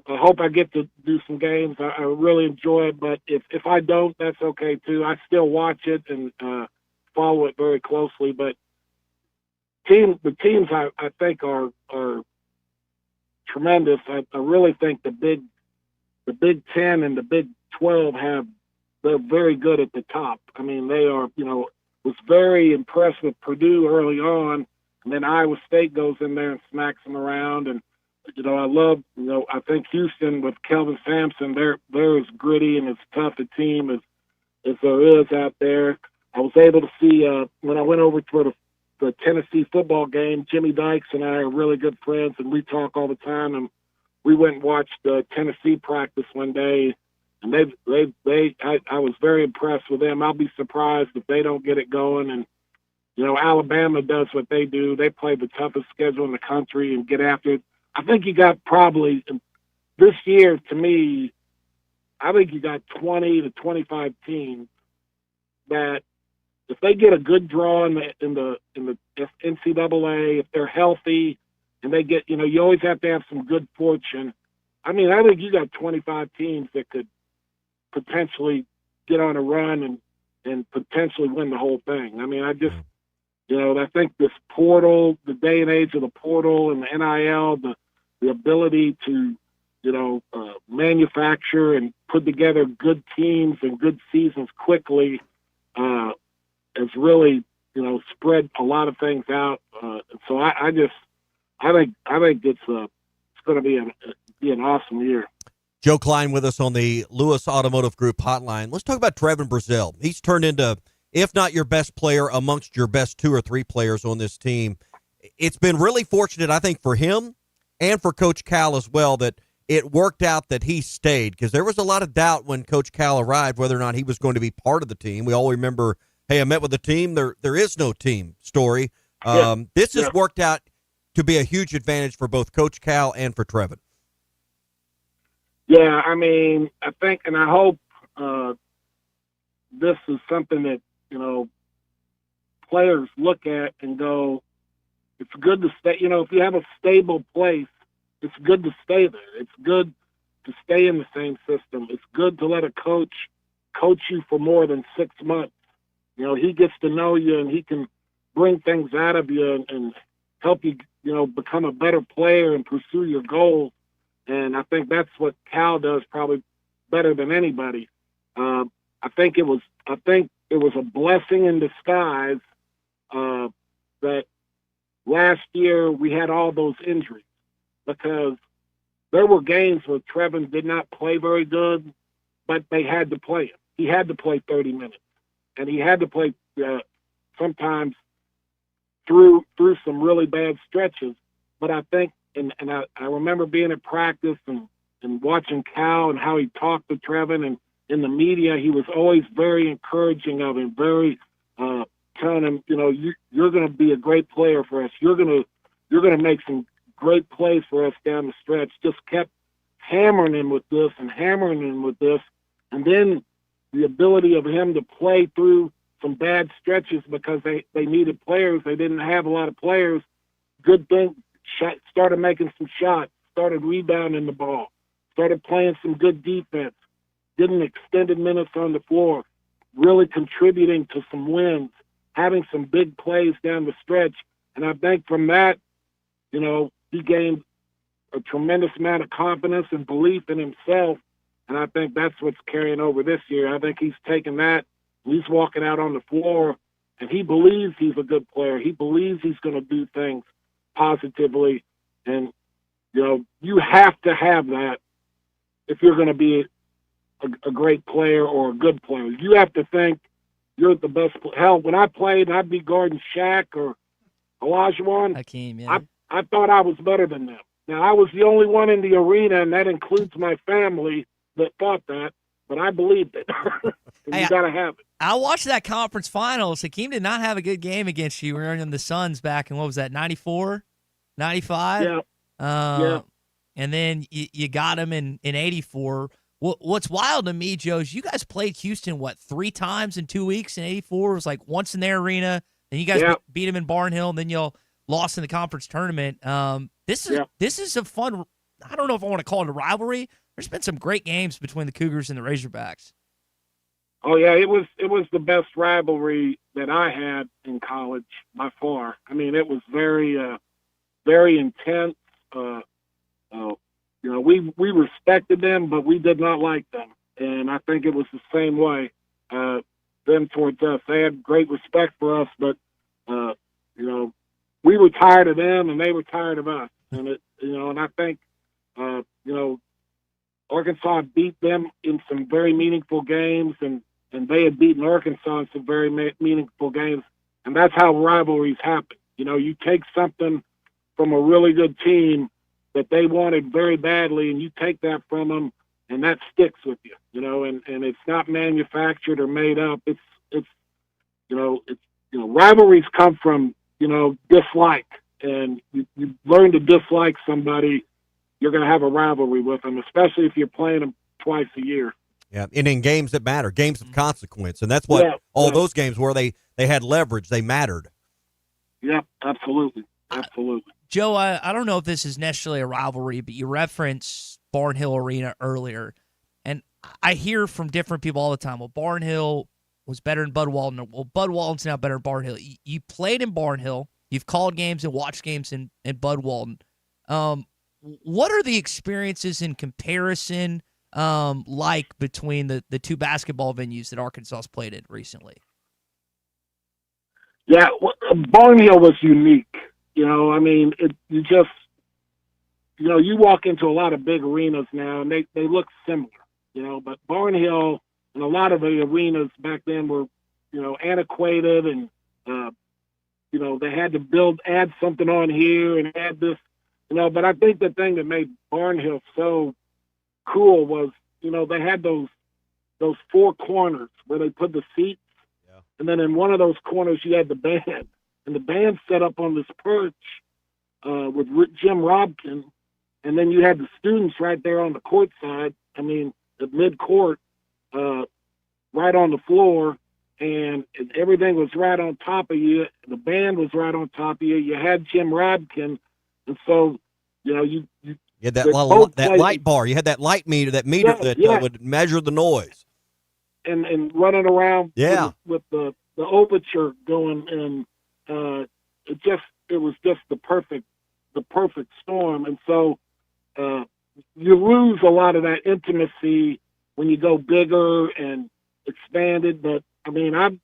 hope I get to do some games. I really enjoy it, but if I don't, that's okay too. I still watch it and follow it very closely. But the teams I think are tremendous. I really think the Big Ten and the Big 12 they're very good at the top. I mean, they are, was very impressed with Purdue early on, and then Iowa State goes in there and smacks them around. And, I love, I think Houston with Kelvin Sampson, they're as gritty and as tough a team as there is out there. I was able to see, when I went over to the Tennessee football game, Jimmy Dykes and I are really good friends, and we talk all the time. And we went and watched Tennessee practice one day, and I was very impressed with them. I'll be surprised if they don't get it going. And Alabama does what they do. They play the toughest schedule in the country and get after it. I think you got probably this year, to me, I think you got 20 to 25 teams that if they get a good draw in the NCAA, if they're healthy, and they get, you always have to have some good fortune. I mean, I think you got 25 teams that could potentially get on a run and potentially win the whole thing. I mean, I just, I think this portal, the day and age of the portal and the NIL, the ability to, manufacture and put together good teams and good seasons quickly, has really, spread a lot of things out. So I think it's going to be an awesome year. Joe Klein with us on the Lewis Automotive Group hotline. Let's talk about Trevin Brazile. He's turned into, if not your best player, amongst your best 2 or 3 players on this team. It's been really fortunate, I think, for him and for Coach Cal as well, that it worked out that he stayed, because there was a lot of doubt when Coach Cal arrived whether or not he was going to be part of the team. We all remember, hey, I met with the team. There is no team story. This has worked out to be a huge advantage for both Coach Cal and for Trevin. Yeah, I mean, I think, and I hope this is something that, players look at and go, it's good to stay. If you have a stable place, it's good to stay there. It's good to stay in the same system. It's good to let a coach you for more than 6 months. He gets to know you, and he can bring things out of you and help you, become a better player and pursue your goals. And I think that's what Cal does probably better than anybody. I think it was a blessing in disguise that last year we had all those injuries, because there were games where Trevin did not play very good, but they had to play him. He had to play 30 minutes, and he had to play sometimes through some really bad stretches. But I think, and I remember being at practice and watching Cal and how he talked to Trevin, and in the media, he was always very encouraging of him, very telling him, you're going to be a great player for us. You're going to make some great plays for us down the stretch. Just kept hammering him with this and hammering him with this. And then the ability of him to play through some bad stretches because they needed players. They didn't have a lot of players. Good thing, started making some shots, started rebounding the ball, started playing some good defense, getting extended minutes on the floor, really contributing to some wins, having some big plays down the stretch. And I think from that, he gained a tremendous amount of confidence and belief in himself. And I think that's what's carrying over this year. I think he's taken that, he's walking out on the floor, and he believes he's a good player. He believes he's going to do things positively. And, you have to have that if you're going to be a great player or a good player. You have to think you're the best. Hell, when I played and I'd be guarding Shaq or Olajuwon, Hakeem, yeah. I thought I was better than them. Now, I was the only one in the arena, and that includes my family, that thought that, but I believed it. You got to have it. I watched that conference finals. Hakeem did not have a good game against you. We were in the Suns back in, what was that, 94, 95? Yeah. Yeah. And then you got him in 84. What's wild to me, Joe, is you guys played Houston, 3 times in 2 weeks in 84? It was like once in their arena, and you guys beat them in Barnhill, and then y'all lost in the conference tournament. This is a fun, I don't know if I want to call it a rivalry. There's been some great games between the Cougars and the Razorbacks. Oh yeah, it was the best rivalry that I had in college by far. I mean, it was very, very intense. We respected them, but we did not like them, and I think it was the same way. Them towards us, they had great respect for us, but we were tired of them, and they were tired of us. And and I think Arkansas beat them in some very meaningful games, and they had beaten Arkansas in some very meaningful games. And that's how rivalries happen. You take something from a really good team that they wanted very badly, and you take that from them, and that sticks with you. And it's not manufactured or made up. It's rivalries come from dislike, and you learn to dislike somebody, you're going to have a rivalry with them, especially if you're playing them twice a year. Yeah, and in games that matter, games of consequence, and that's what all those games where they had leverage, they mattered. Yep, absolutely. Absolutely. Joe, I don't know if this is necessarily a rivalry, but you referenced Barnhill Arena earlier, and I hear from different people all the time, well, Barnhill was better than Bud Walton. Well, Bud Walton's now better than Barnhill. You played in Barnhill. You've called games and watched games in Bud Walton. What are the experiences in comparison like between the two basketball venues that Arkansas's played in recently? Yeah, Barnhill was unique. I mean, you walk into a lot of big arenas now, and they look similar, but Barnhill and a lot of the arenas back then were, antiquated, and, they had to add something on here and add this, but I think the thing that made Barnhill so cool was, they had those four corners where they put the seats, and then in one of those corners you had the band. And the band set up on this perch with Jim Robkin, and then you had the students right there on the court side. I mean, the mid-court, right on the floor, and everything was right on top of you. The band was right on top of you. You had Jim Robkin, and so you had that light bar. You had that light meter, that would measure the noise, and running around with the overture going and. It was just the perfect storm. And so, you lose a lot of that intimacy when you go bigger and expanded. But I mean, I've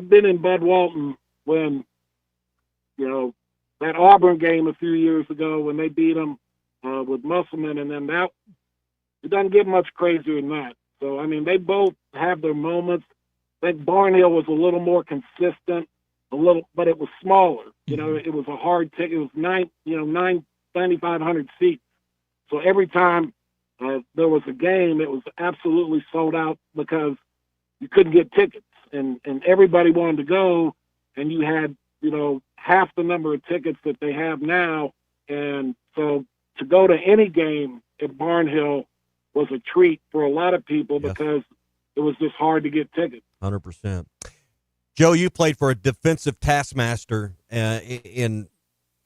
been in Bud Walton when, that Auburn game a few years ago when they beat them, with Musselman, and then it doesn't get much crazier than that. So, I mean, they both have their moments. I think Barnhill was a little more consistent. But it was smaller. It was a hard ticket. It was 9,500 seats. So every time there was a game, it was absolutely sold out because you couldn't get tickets, and everybody wanted to go, and you had half the number of tickets that they have now, and so to go to any game at Barnhill was a treat for a lot of people because it was just hard to get tickets. 100%. Joe, you played for a defensive taskmaster in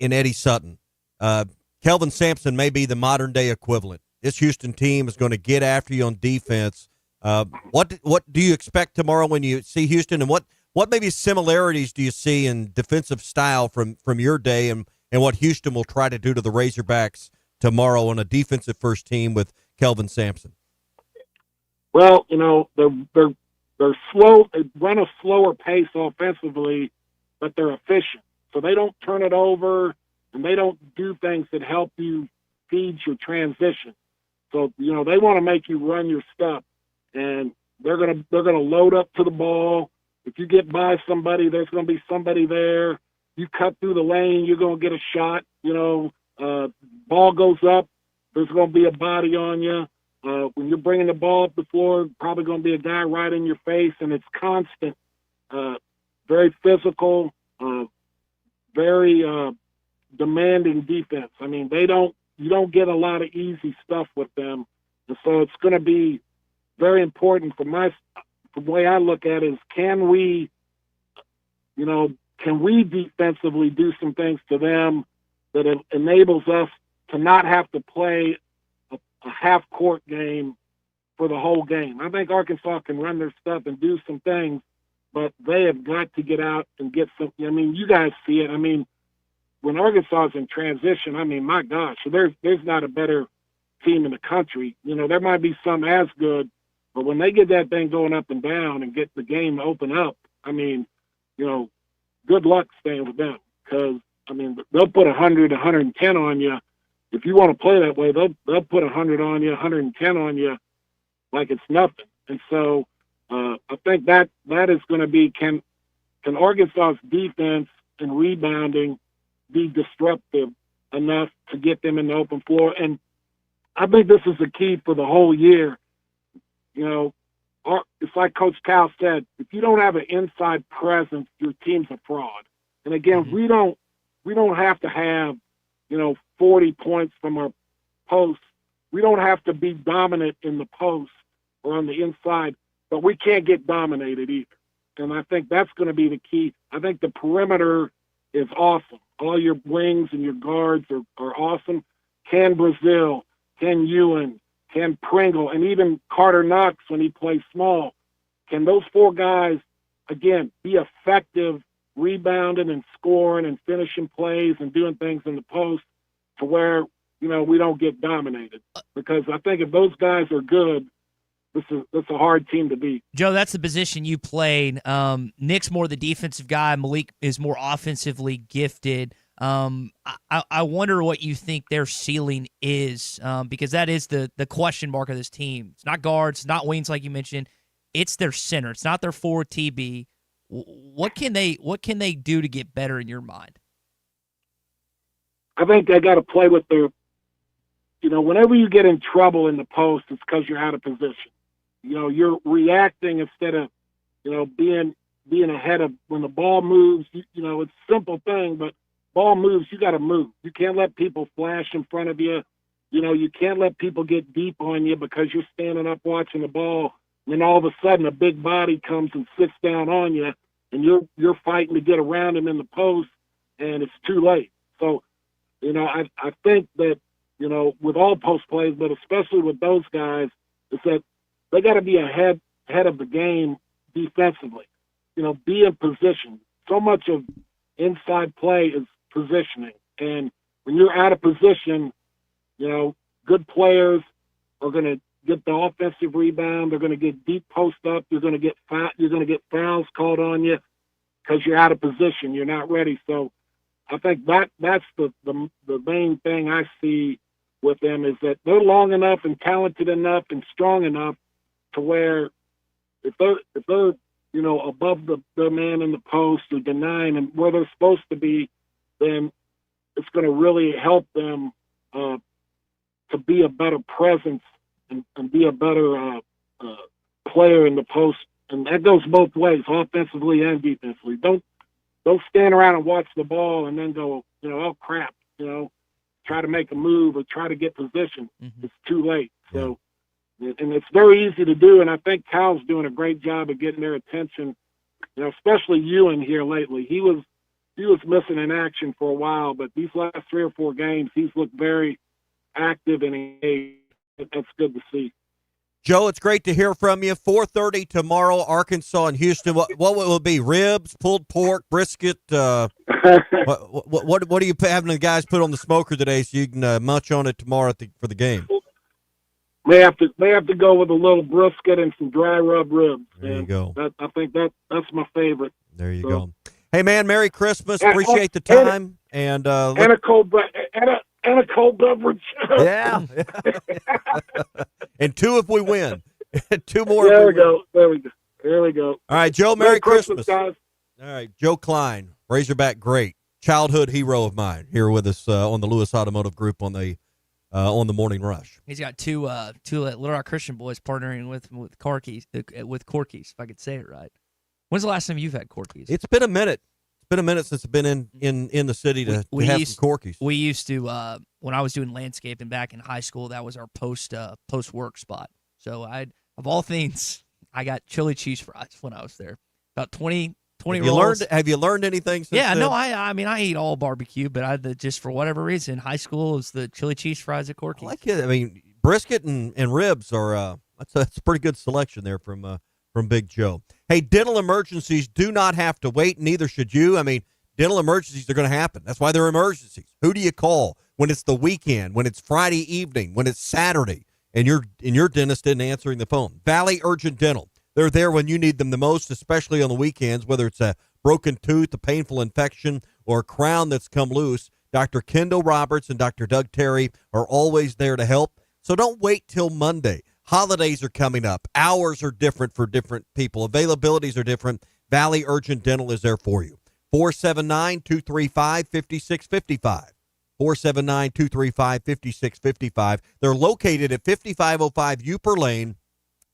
Eddie Sutton. Kelvin Sampson may be the modern-day equivalent. This Houston team is going to get after you on defense. What do you expect tomorrow when you see Houston, and what maybe similarities do you see in defensive style from your day and what Houston will try to do to the Razorbacks tomorrow on a defensive-first team with Kelvin Sampson? Well, they're slow. They run a slower pace offensively, but they're efficient. So they don't turn it over, and they don't do things that help you feed your transition. So they want to make you run your stuff, and they're gonna load up to the ball. If you get by somebody, there's gonna be somebody there. You cut through the lane, you're gonna get a shot. Ball goes up, there's gonna be a body on you. When you're bringing the ball up the floor, probably going to be a guy right in your face, and it's constant, very physical, very demanding defense. I mean, you don't get a lot of easy stuff with them, and so it's going to be very important from the way I look at it is can we defensively do some things to them that enables us to not have to play a half-court game for the whole game. I think Arkansas can run their stuff and do some things, but they have got to get out and get some. I mean, you guys see it. I mean, when Arkansas is in transition, I mean, my gosh, there's not a better team in the country. There might be some as good, but when they get that thing going up and down and get the game open up, I mean, good luck staying with them because, I mean, they'll put 100, 110 on you. If you want to play that way, they'll put 100 on you, 110 on you, like it's nothing. And so I think that is going to be can Arkansas's defense and rebounding be disruptive enough to get them in the open floor? And I think this is the key for the whole year. It's like Coach Cal said: if you don't have an inside presence, your team's a fraud. And again, we don't have to have 40 points from our post. We don't have to be dominant in the post, or on the inside, but we can't get dominated either. And I think that's going to be the key. I think the perimeter is awesome. All your wings and your guards are awesome. Can Brazil, can Ewan, can Pringle, and even Carter Knox when he plays small. Can those four guys, again, be effective rebounding and scoring and finishing plays and doing things in the post to where, we don't get dominated? Because I think if those guys are good, that's a hard team to beat. Joe, that's the position you played. Nick's more the defensive guy. Malik is more offensively gifted. I wonder what you think their ceiling is, because that is the question mark of this team. It's not guards, not wings like you mentioned. It's their center. It's not their forward TB. What can they do to get better in your mind? I think they got to play with their. Whenever you get in trouble in the post, it's because you're out of position. You're reacting instead of, being ahead of when the ball moves. It's a simple thing, but ball moves, you got to move. You can't let people flash in front of you. You can't let people get deep on you because you're standing up watching the ball. And then all of a sudden a big body comes and sits down on you, and you're fighting to get around him in the post, and it's too late. So, I think that, with all post plays, but especially with those guys, is that they got to be ahead of the game defensively. Be in position. So much of inside play is positioning, and when you're out of position, good players are going to get the offensive rebound. They're going to get deep post up. You're going to get fouls called on you because you're out of position. You're not ready. So I think that's the main thing I see with them, is that they're long enough and talented enough and strong enough to where if they're above the man in the post or denying and where they're supposed to be, then it's going to really help them to be a better presence and be a better player in the post. And that goes both ways, offensively and defensively. Don't stand around and watch the ball and then go, oh crap, try to make a move or try to get position. It's too late. So, and it's very easy to do. And I think Cal's doing a great job of getting their attention, especially Ewan here lately. He was missing in action for a while, but these last 3 or 4 games, he's looked very active and engaged. That's good to see. Joe, it's great to hear from you. 4:30 tomorrow, Arkansas and Houston. What will it be? Ribs, pulled pork, brisket? What are you having the guys put on the smoker today so you can munch on it tomorrow for the game? They have to go with a little brisket and some dry rub ribs. There you go. I think that's my favorite. There you go. Hey man, Merry Christmas. Appreciate the time and a cold beverage. Yeah. And 2 if we win. 2 more. There we go. All right, Joe. Merry Christmas, guys. All right, Joe Klein, Razorback great, childhood hero of mine, here with us on the Lewis Automotive Group on the Morning Rush. He's got two Little Rock Christian boys partnering with Corky's, if I could say it right. When's the last time you've had Corky's? It's been a minute. It's been a minute since I've been in the city to have some Corky's. We used to when I was doing landscaping back in high school. That was our post work spot. So of all things, I got chili cheese fries when I was there. About 20 rolls. Have you learned anything since Yeah, then? no, I eat all barbecue, but just for whatever reason, high school was the chili cheese fries at Corky's. I like it. I mean, brisket and ribs are that's a pretty good selection there from Big Joe. Hey, dental emergencies do not have to wait, neither should you. I mean, dental emergencies are going to happen. That's why they're emergencies. Who do you call when it's the weekend, when it's Friday evening, when it's Saturday, and your dentist isn't answering the phone? Valley Urgent Dental. They're there when you need them the most, especially on the weekends, whether it's a broken tooth, a painful infection, or a crown that's come loose. Dr. Kendall Roberts and Dr. Doug Terry are always there to help. So don't wait till Monday. Holidays are coming up. Hours are different for different people. Availabilities are different. Valley Urgent Dental is there for you. 479-235-5655. 479-235-5655. They're located at 5505 Upper Lane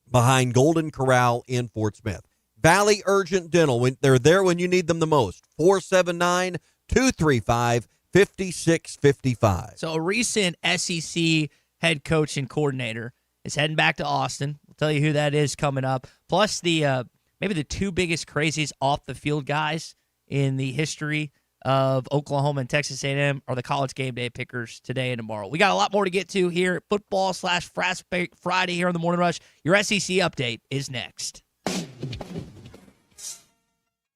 behind Golden Corral in Fort Smith. Valley Urgent Dental, they're there when you need them the most. 479-235-5655. So a recent SEC head coach and coordinator is heading back to Austin. We'll tell you who that is coming up. Plus the maybe the two biggest crazies off the field guys in the history of Oklahoma and Texas A&M are the College Game Day pickers today and tomorrow. We got a lot more to get to here at Football/Fast Friday here on the Morning Rush. Your SEC update is next.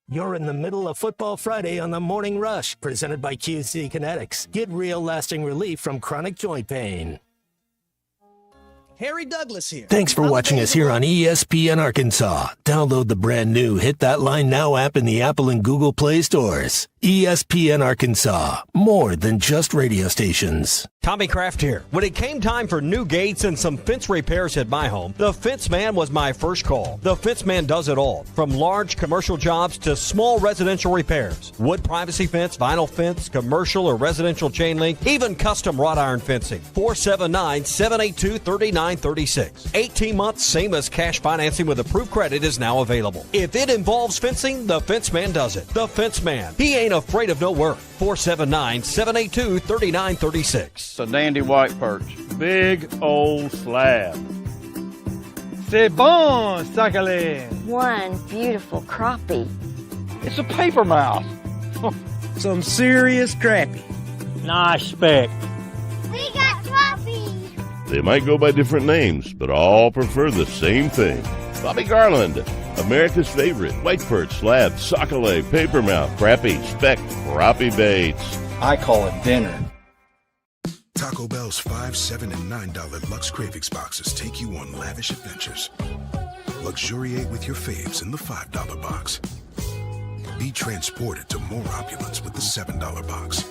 You're in the middle of Football Friday on the Morning Rush, presented by QC Kinetics. Get real lasting relief from chronic joint pain. Harry Douglas here. Thanks for watching us here on ESPN Arkansas. Download the brand new Hit That Line Now app in the Apple and Google Play stores. ESPN Arkansas, more than just radio stations. Tommy Kraft here. When it came time for new gates and some fence repairs at my home, the Fence Man was my first call. The Fence Man does it all, from large commercial jobs to small residential repairs. Wood privacy fence, vinyl fence, commercial or residential chain link, even custom wrought iron fencing. 479-782-3936. 18 months, same as cash financing with approved credit is now available. If it involves fencing, the Fence Man does it. The Fence Man. He ain't afraid of no work. 479-782-3936. It's a dandy white perch. Big old slab. C'est bon, sacalé. One beautiful crappie. It's a paper mouth. Some serious crappie. Nice speck. We got crappie. They might go by different names, but all prefer the same thing. Bobby Garland, America's favorite white perch, slab, sockeye, papermouth, crappie, speck, crappie baits. I call it dinner. Taco Bell's $5, $7, and $9 Lux Cravings boxes take you on lavish adventures. Luxuriate with your faves in the $5 box. Be transported to more opulence with the $7 box.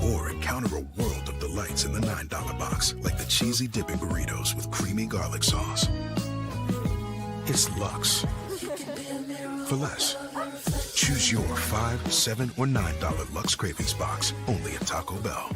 Or encounter a world of delights in the $9 box, like the cheesy dipping burritos with creamy garlic sauce. It's Lux. For less. Choose your $5, $7, or $9 Lux Cravings box, only at Taco Bell.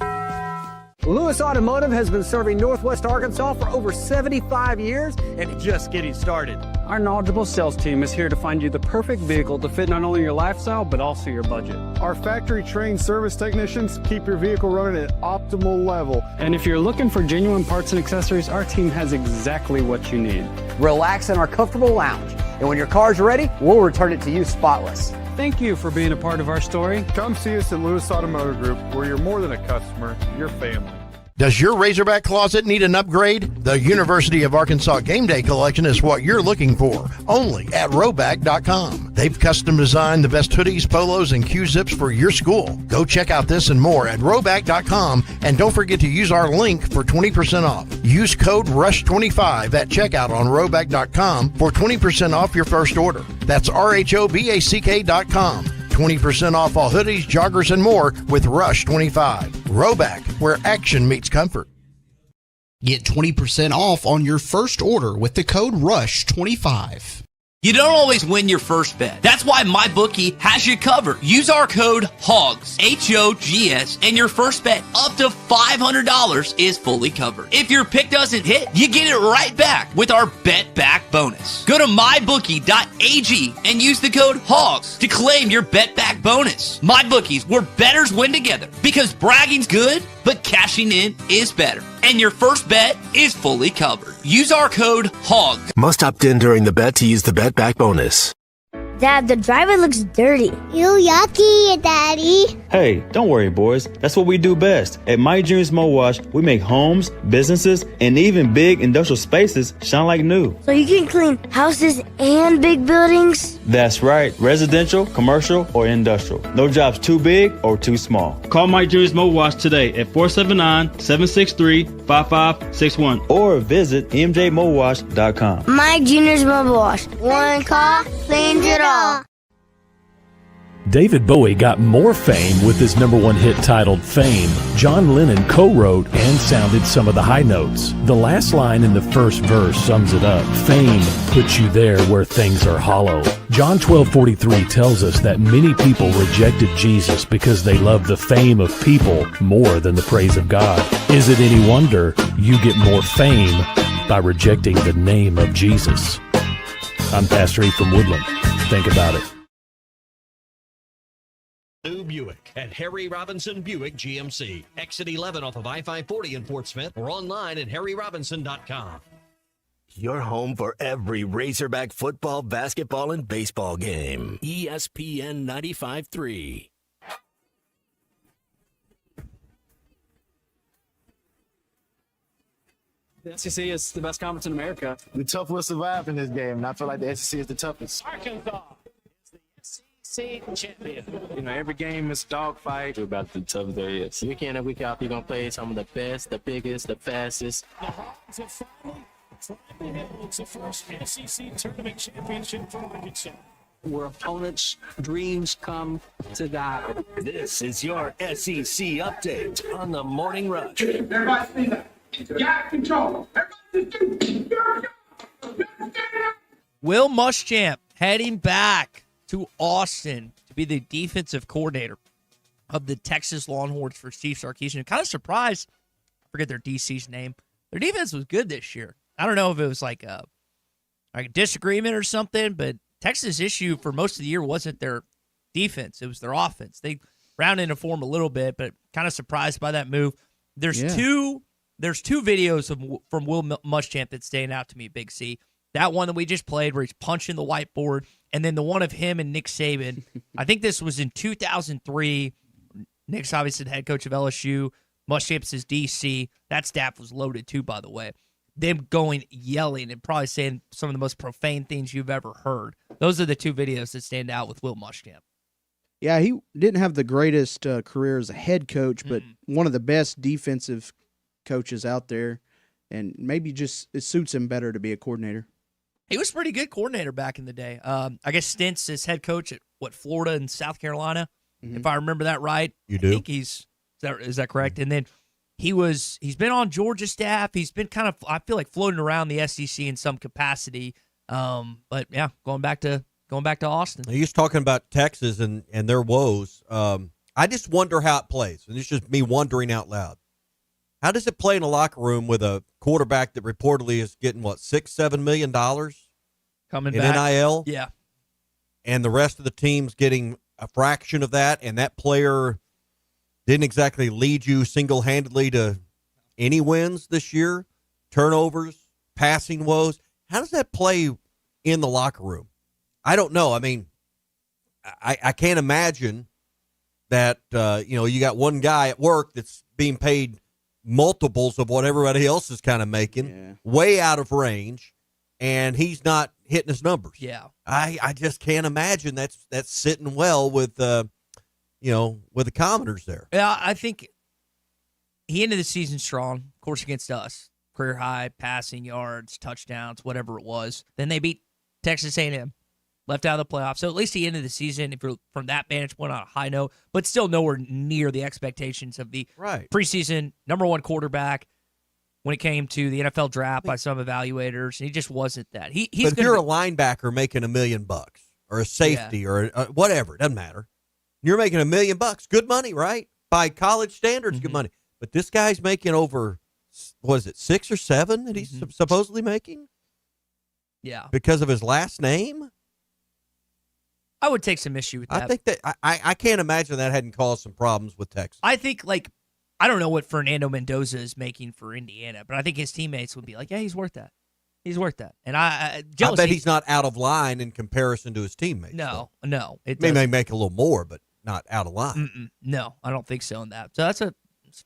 Lewis Automotive has been serving Northwest Arkansas for over 75 years and just getting started. Our knowledgeable sales team is here to find you the perfect vehicle to fit not only your lifestyle, but also your budget. Our factory-trained service technicians keep your vehicle running at optimal level. And if you're looking for genuine parts and accessories, our team has exactly what you need. Relax in our comfortable lounge. And when your car's ready, we'll return it to you spotless. Thank you for being a part of our story. Come see us at Lewis Automotive Group, where you're more than a customer, you're family. Does your Razorback closet need an upgrade? The University of Arkansas Game Day Collection is what you're looking for, only at Roback.com. They've custom designed the best hoodies, polos, and Q-zips for your school. Go check out this and more at Roback.com, and don't forget to use our link for 20% off. Use code RUSH25 at checkout on Roback.com for 20% off your first order. That's RHOBACK.com. 20% off all hoodies, joggers, and more with Rush 25. Roback, where action meets comfort. Get 20% off on your first order with the code RUSH25. You don't always win your first bet. That's why MyBookie has you covered. Use our code HOGS, H-O-G-S, and your first bet up to $500 is fully covered. If your pick doesn't hit, you get it right back with our Bet Back bonus. Go to mybookie.ag and use the code HOGS to claim your Bet Back bonus. MyBookie's, where bettors win together, because bragging's good, but cashing in is better. And your first bet is fully covered. Use our code HOGS. Must opt in during the bet to use the Bet Back bonus. Dad, the driver looks dirty. You yucky, Daddy. Hey, don't worry, boys. That's what we do best. At My Dreams Mo Wash, we make homes, businesses, and even big industrial spaces shine like new. So you can clean houses and big buildings? That's right. Residential, commercial, or industrial. No job's too big or too small. Call My Dreams Mo Wash today at 479-763-5561 or visit mjmowash.com. My Junior's Mobile Wash. One call cleans it all. David Bowie got more fame with his #1 hit titled Fame. John Lennon co-wrote and sounded some of the high notes. The last line in the first verse sums it up. Fame puts you there where things are hollow. John 12:43 tells us that many people rejected Jesus because they loved the fame of people more than the praise of God. Is it any wonder you get more fame by rejecting the name of Jesus? I'm Pastor E from Woodland. Think about it. New Buick at Harry Robinson Buick GMC. Exit 11 off of I-540 in Fort Smith or online at harryrobinson.com. Your home for every Razorback football, basketball, and baseball game. ESPN 95.3. The SEC is the best conference in America. The tough will survive in this game, and I feel like the SEC is the toughest. Arkansas is the SEC champion. You know, every game is a dogfight. We're about the tough there is. Week in and week out, you're going to play some of the best, the biggest, the fastest. The Hawks have finally climbed the hill. It's the first SEC tournament championship for Arkansas. Where opponents' dreams come to die. This is your SEC update on the Morning Rush. Everybody see that. Got control. Will Muschamp heading back to Austin to be the defensive coordinator of the Texas Longhorns for Steve Sarkisian. Kind of surprised. I forget their DC's name. Their defense was good this year. I don't know if it was like a disagreement or something, but Texas' issue for most of the year wasn't their defense. It was their offense. They rounded into form a little bit, but kind of surprised by that move. There's two videos from Will Muschamp that stand out to me, Big C. That one that we just played where he's punching the whiteboard, and then the one of him and Nick Saban. I think this was in 2003. Nick's obviously the head coach of LSU. Muschamp's his DC. That staff was loaded too, by the way. Them going yelling and probably saying some of the most profane things you've ever heard. Those are the two videos that stand out with Will Muschamp. Yeah, he didn't have the greatest career as a head coach, but one of the best defensive coaches out there, and maybe just it suits him better to be a coordinator. He was a pretty good coordinator back in the day. I guess stints as head coach at Florida and South Carolina, if I remember that right. You do? I think is that correct? And then he's been on Georgia staff. He's been kind of, I feel like, floating around the SEC in some capacity. But yeah, going back to Austin. He's talking about Texas and their woes. I just wonder how it plays, and it's just me wondering out loud. How does it play in a locker room with a quarterback that reportedly is getting, $6-7 million coming in back. NIL? Yeah. And the rest of the team's getting a fraction of that, and that player didn't exactly lead you single-handedly to any wins this year, turnovers, passing woes. How does that play in the locker room? I don't know. I mean, I can't imagine that, you got one guy at work that's being paid multiples of what everybody else is kind of making, way out of range, and he's not hitting his numbers. Yeah. I just can't imagine that's sitting well with with the Commoners there. Yeah, I think he ended the season strong, of course, against us. Career high passing yards, touchdowns, whatever it was. Then they beat Texas A&M, left out of the playoffs. So at least he ended the season, if you're from that vantage point, on a high note, but still nowhere near the expectations of the preseason number one quarterback when it came to the NFL draft by some evaluators. He just wasn't that. But if you're a linebacker making $1 million or a safety or whatever, it doesn't matter. You're making $1 million, good money, right? By college standards, good money. But this guy's making over, what is it, 6 or 7 that he's supposedly making? Yeah. Because of his last name? I would take some issue with that. I think that I can't imagine that hadn't caused some problems with Texas. I think, I don't know what Fernando Mendoza is making for Indiana, but I think his teammates would be like, yeah, he's worth that. He's worth that. And I bet he's not out of line in comparison to his teammates. No. It may make a little more, but not out of line. No, I don't think so in that. So that's a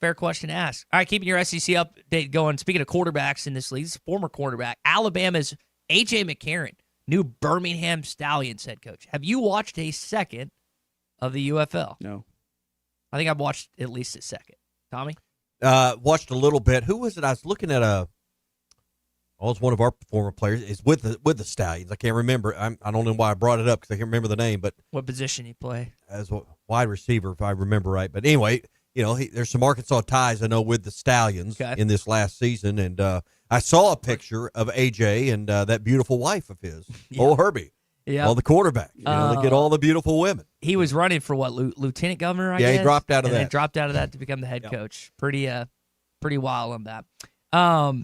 fair question to ask. All right, keeping your SEC update going. Speaking of quarterbacks in this league, this is former quarterback, Alabama's A.J. McCarron, new Birmingham Stallions head coach. Have you watched a second of the UFL? No. I think I've watched at least a second. Tommy? Watched a little bit. Who was it? I was looking at it's one of our former players. Is with the Stallions. I can't remember. I don't know why I brought it up because I can't remember the name. But what position he play? As a wide receiver, if I remember right. But anyway, there's some Arkansas ties I know with the Stallions in this last season, and I saw a picture of AJ and that beautiful wife of his, old Herbie. Yeah, all the quarterbacks. They get all the beautiful women. He was running for what, lieutenant governor? I guess? He dropped out of and that. Then dropped out of that to become the head coach. Pretty wild on that.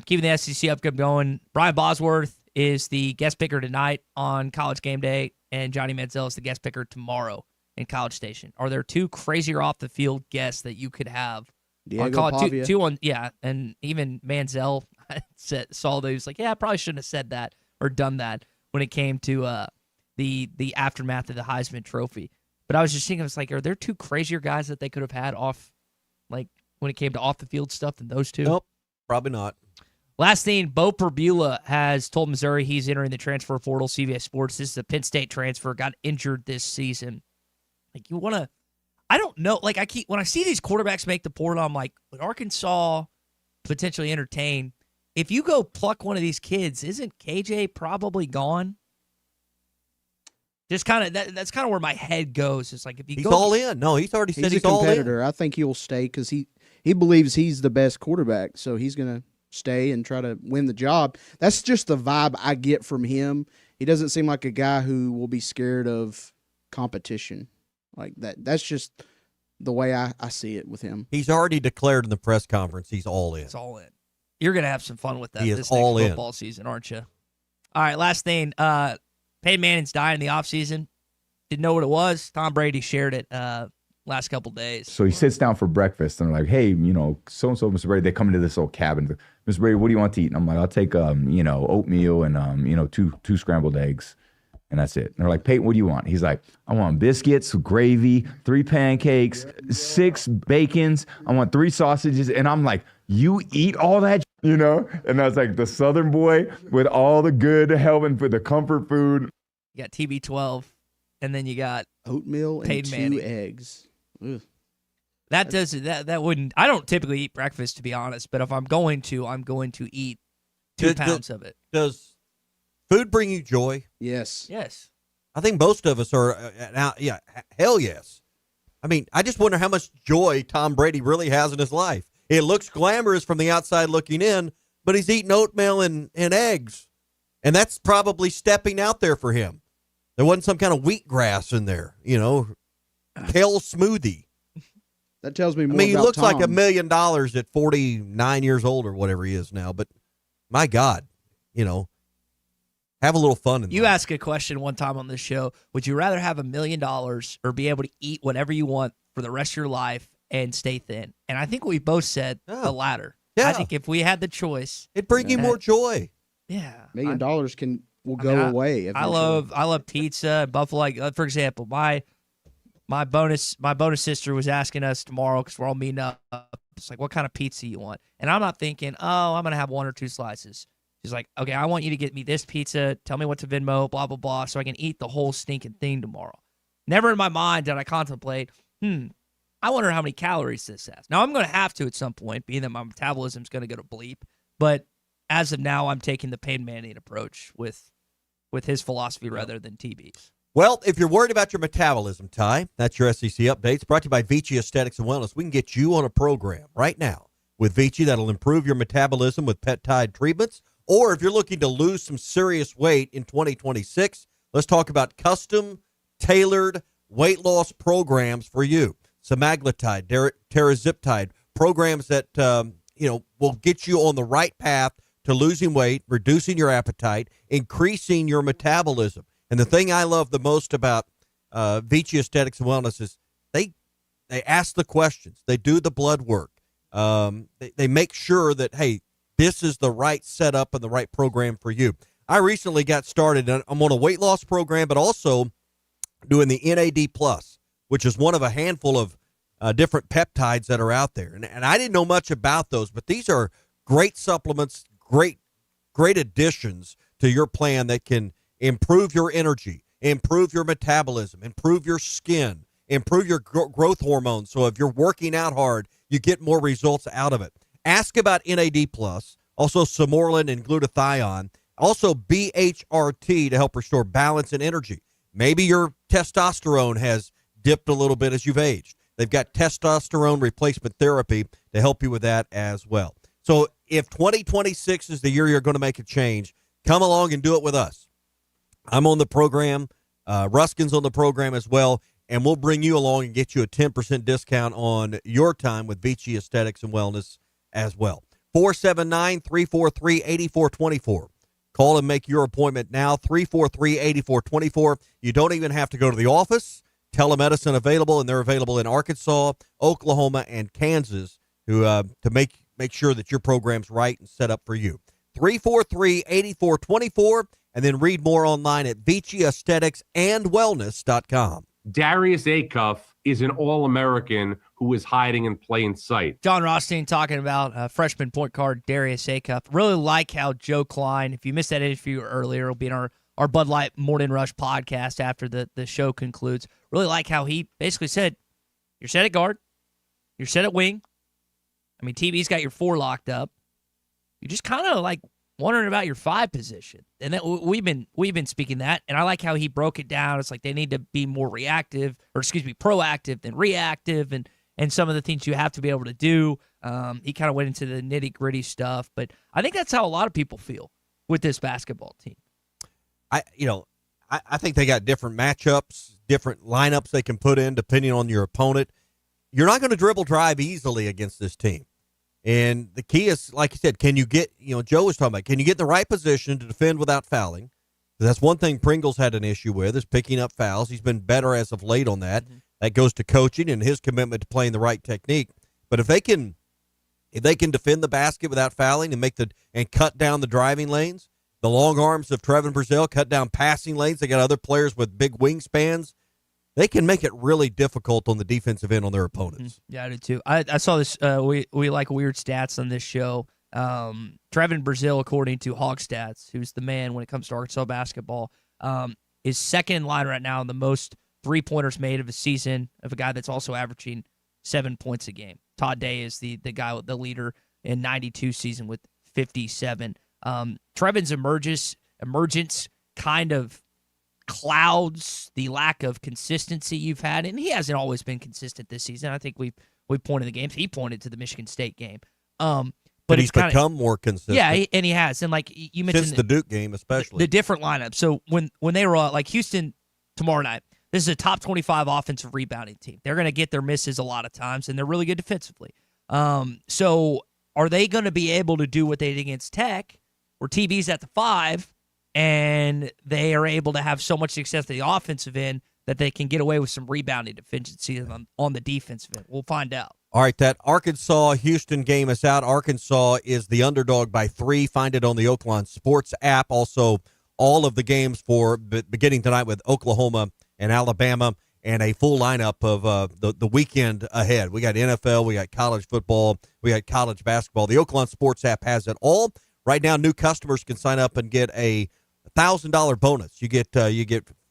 Keeping the SEC up going. Brian Bosworth is the guest picker tonight on College Game Day, and Johnny Manziel is the guest picker tomorrow in College Station. Are there two crazier off the field guests that you could have? Diego Pavia. Two on, and even Manziel. saw that he was like, yeah, I probably shouldn't have said that or done that when it came to the aftermath of the Heisman Trophy. But I was just thinking, I was like, are there two crazier guys that they could have had off, like when it came to off the field stuff than those two? Nope, probably not. Last thing, Bo Perbula has told Missouri he's entering the transfer portal. CBS Sports. This is a Penn State transfer. Got injured this season. Like, you want to, I don't know. Like, when I see these quarterbacks make the portal, I'm like, would Arkansas potentially entertain? If you go pluck one of these kids, isn't KJ probably gone? Just kind of that's kind of where my head goes. It's like, if he's all in. No, he's already said he's a all in. competitor. I think he'll stay because he believes he's the best quarterback, so he's gonna stay and try to win the job. That's just the vibe I get from him. He doesn't seem like a guy who will be scared of competition like that. That's just the way I see it with him. He's already declared in the press conference he's all in. It's all in. You're going to have some fun with that He is this all next in. football season, aren't you? All right, last thing. Peyton Manning's dying in the offseason. Didn't know what it was. Tom Brady shared it last couple days. So he sits down for breakfast, and they're like, hey, so-and-so, Mr. Brady, they come into this old cabin. Mr. Brady, what do you want to eat? And I'm like, I'll take, oatmeal and, two scrambled eggs, and that's it. And they're like, Peyton, what do you want? He's like, I want biscuits, gravy, 3 pancakes, 6 bacons. I want 3 sausages. And I'm like, you eat all that, And that's like the Southern boy with all the good helping for the comfort food. You got TB12, and then you got oatmeal and Peyton 2 Manning. eggs. Ugh. That wouldn't. I don't typically eat breakfast, to be honest. But if I'm going to eat 2 pounds of it. Does food bring you joy? Yes. Yes. I think most of us are. Yeah, hell yes. I mean, I just wonder how much joy Tom Brady really has in his life. It looks glamorous from the outside looking in, but he's eating oatmeal and eggs, and that's probably stepping out there for him. There wasn't some kind of wheatgrass in there, kale smoothie. That tells me more. I mean, he about looks Tom. like $1 million at 49 years old or whatever he is now. But my God, have a little fun. You asked a question one time on this show. Would you rather have $1 million or be able to eat whatever you want for the rest of your life and stay thin? And I think we both said the latter. Yeah. I think if we had the choice, it'd bring you more joy. Yeah, $1 million will go away. I love pizza, buffalo. Like, for example, my bonus sister was asking us tomorrow because we're all meeting up. It's like, what kind of pizza you want? And I'm not thinking, I'm gonna have 1 or 2 slices. She's like, okay, I want you to get me this pizza. Tell me what to Venmo, blah blah blah, so I can eat the whole stinking thing tomorrow. Never in my mind did I contemplate, I wonder how many calories this has. Now I'm gonna have to at some point, being that my metabolism's gonna go to bleep. But as of now, I'm taking the Peyton Manning approach with his philosophy rather than TB's. Well, if you're worried about your metabolism, Ty, that's your SEC Updates, brought to you by Vici Aesthetics and Wellness. We can get you on a program right now with Vici that'll improve your metabolism with peptide treatments. Or if you're looking to lose some serious weight in 2026, let's talk about custom, tailored weight loss programs for you. Semaglutide, Tirzepatide, programs that will get you on the right path to losing weight, reducing your appetite, increasing your metabolism. And the thing I love the most about Vici Aesthetics and Wellness is they ask the questions. They do the blood work. They make sure that, hey, this is the right setup and the right program for you. I recently got started. I'm on a weight loss program, but also doing the NAD+, which is one of a handful of different peptides that are out there. And I didn't know much about those, but these are great supplements, great additions to your plan that can improve your energy, improve your metabolism, improve your skin, improve your growth hormones. So if you're working out hard, you get more results out of it. Ask about NAD+, also Samorlin and glutathione, also BHRT to help restore balance and energy. Maybe your testosterone has dipped a little bit as you've aged. They've got testosterone replacement therapy to help you with that as well. So if 2026 is the year you're going to make a change, come along and do it with us. I'm on the program. Ruskin's on the program as well, and we'll bring you along and get you a 10% discount on your time with Vici Aesthetics and Wellness as well. 479-343-8424. Call and make your appointment now, 343-8424. You don't even have to go to the office. Telemedicine available, and they're available in Arkansas, Oklahoma, and Kansas to make make sure that your program's right and set up for you. 343-8424, and then read more online at ViciAestheticsAndWellness.com. Darius Acuff is an All-American who is hiding in plain sight. John Rothstein talking about freshman point guard Darius Acuff. Really like how Joe Klein, if you missed that interview earlier, it'll be in our Bud Light Morning Rush podcast after the show concludes. Really like how he basically said, you're set at guard, you're set at wing. I mean, TV's got your 4 locked up. You're just kind of like wondering about your 5 position. And that we've been speaking that, and I like how he broke it down. It's like they need to be more proactive than reactive, and some of the things you have to be able to do. He kind of went into the nitty-gritty stuff, but I think that's how a lot of people feel with this basketball team. I think they got different matchups, different lineups they can put in depending on your opponent. You're not going to dribble drive easily against this team. And the key is, like you said, can you get, Joe was talking about, can you get in the right position to defend without fouling? That's one thing Pringle's had an issue with, is picking up fouls. He's been better as of late on that. Mm-hmm. That goes to coaching and his commitment to playing the right technique. But if they can defend the basket without fouling and cut down the driving lanes, the long arms of Trevin Brazile, cut down passing lanes, they got other players with big wingspans, they can make it really difficult on the defensive end on their opponents. Yeah, I do too. I saw this. We like weird stats on this show. Trevin Brazile, according to Hog Stats, who's the man when it comes to Arkansas basketball, is second in line right now in the most 3-pointers made of a season, of a guy that's also averaging 7 points a game. Todd Day is the guy, the leader in 92 season with 57. Trevin's emergence kind of clouds the lack of consistency you've had, and he hasn't always been consistent this season. I think we pointed the games. He pointed to the Michigan State game. But he's become more consistent. Yeah, and he has. And like you mentioned, since the Duke game, especially the different lineup. So when they were like Houston tomorrow night, this is a top 25 offensive rebounding team. They're going to get their misses a lot of times, and they're really good defensively. So are they going to be able to do what they did against Tech, where TV's at the 5? And they are able to have so much success at the offensive end that they can get away with some rebounding deficiency on the defensive end. We'll find out. All right, that Arkansas-Houston game is out. Arkansas is the underdog by 3. Find it on the Oakland Sports app. Also, all of the games for beginning tonight with Oklahoma and Alabama, and a full lineup of the weekend ahead. We got NFL, we got college football, we got college basketball. The Oakland Sports app has it all. Right now, new customers can sign up and get a $1,000 bonus. You get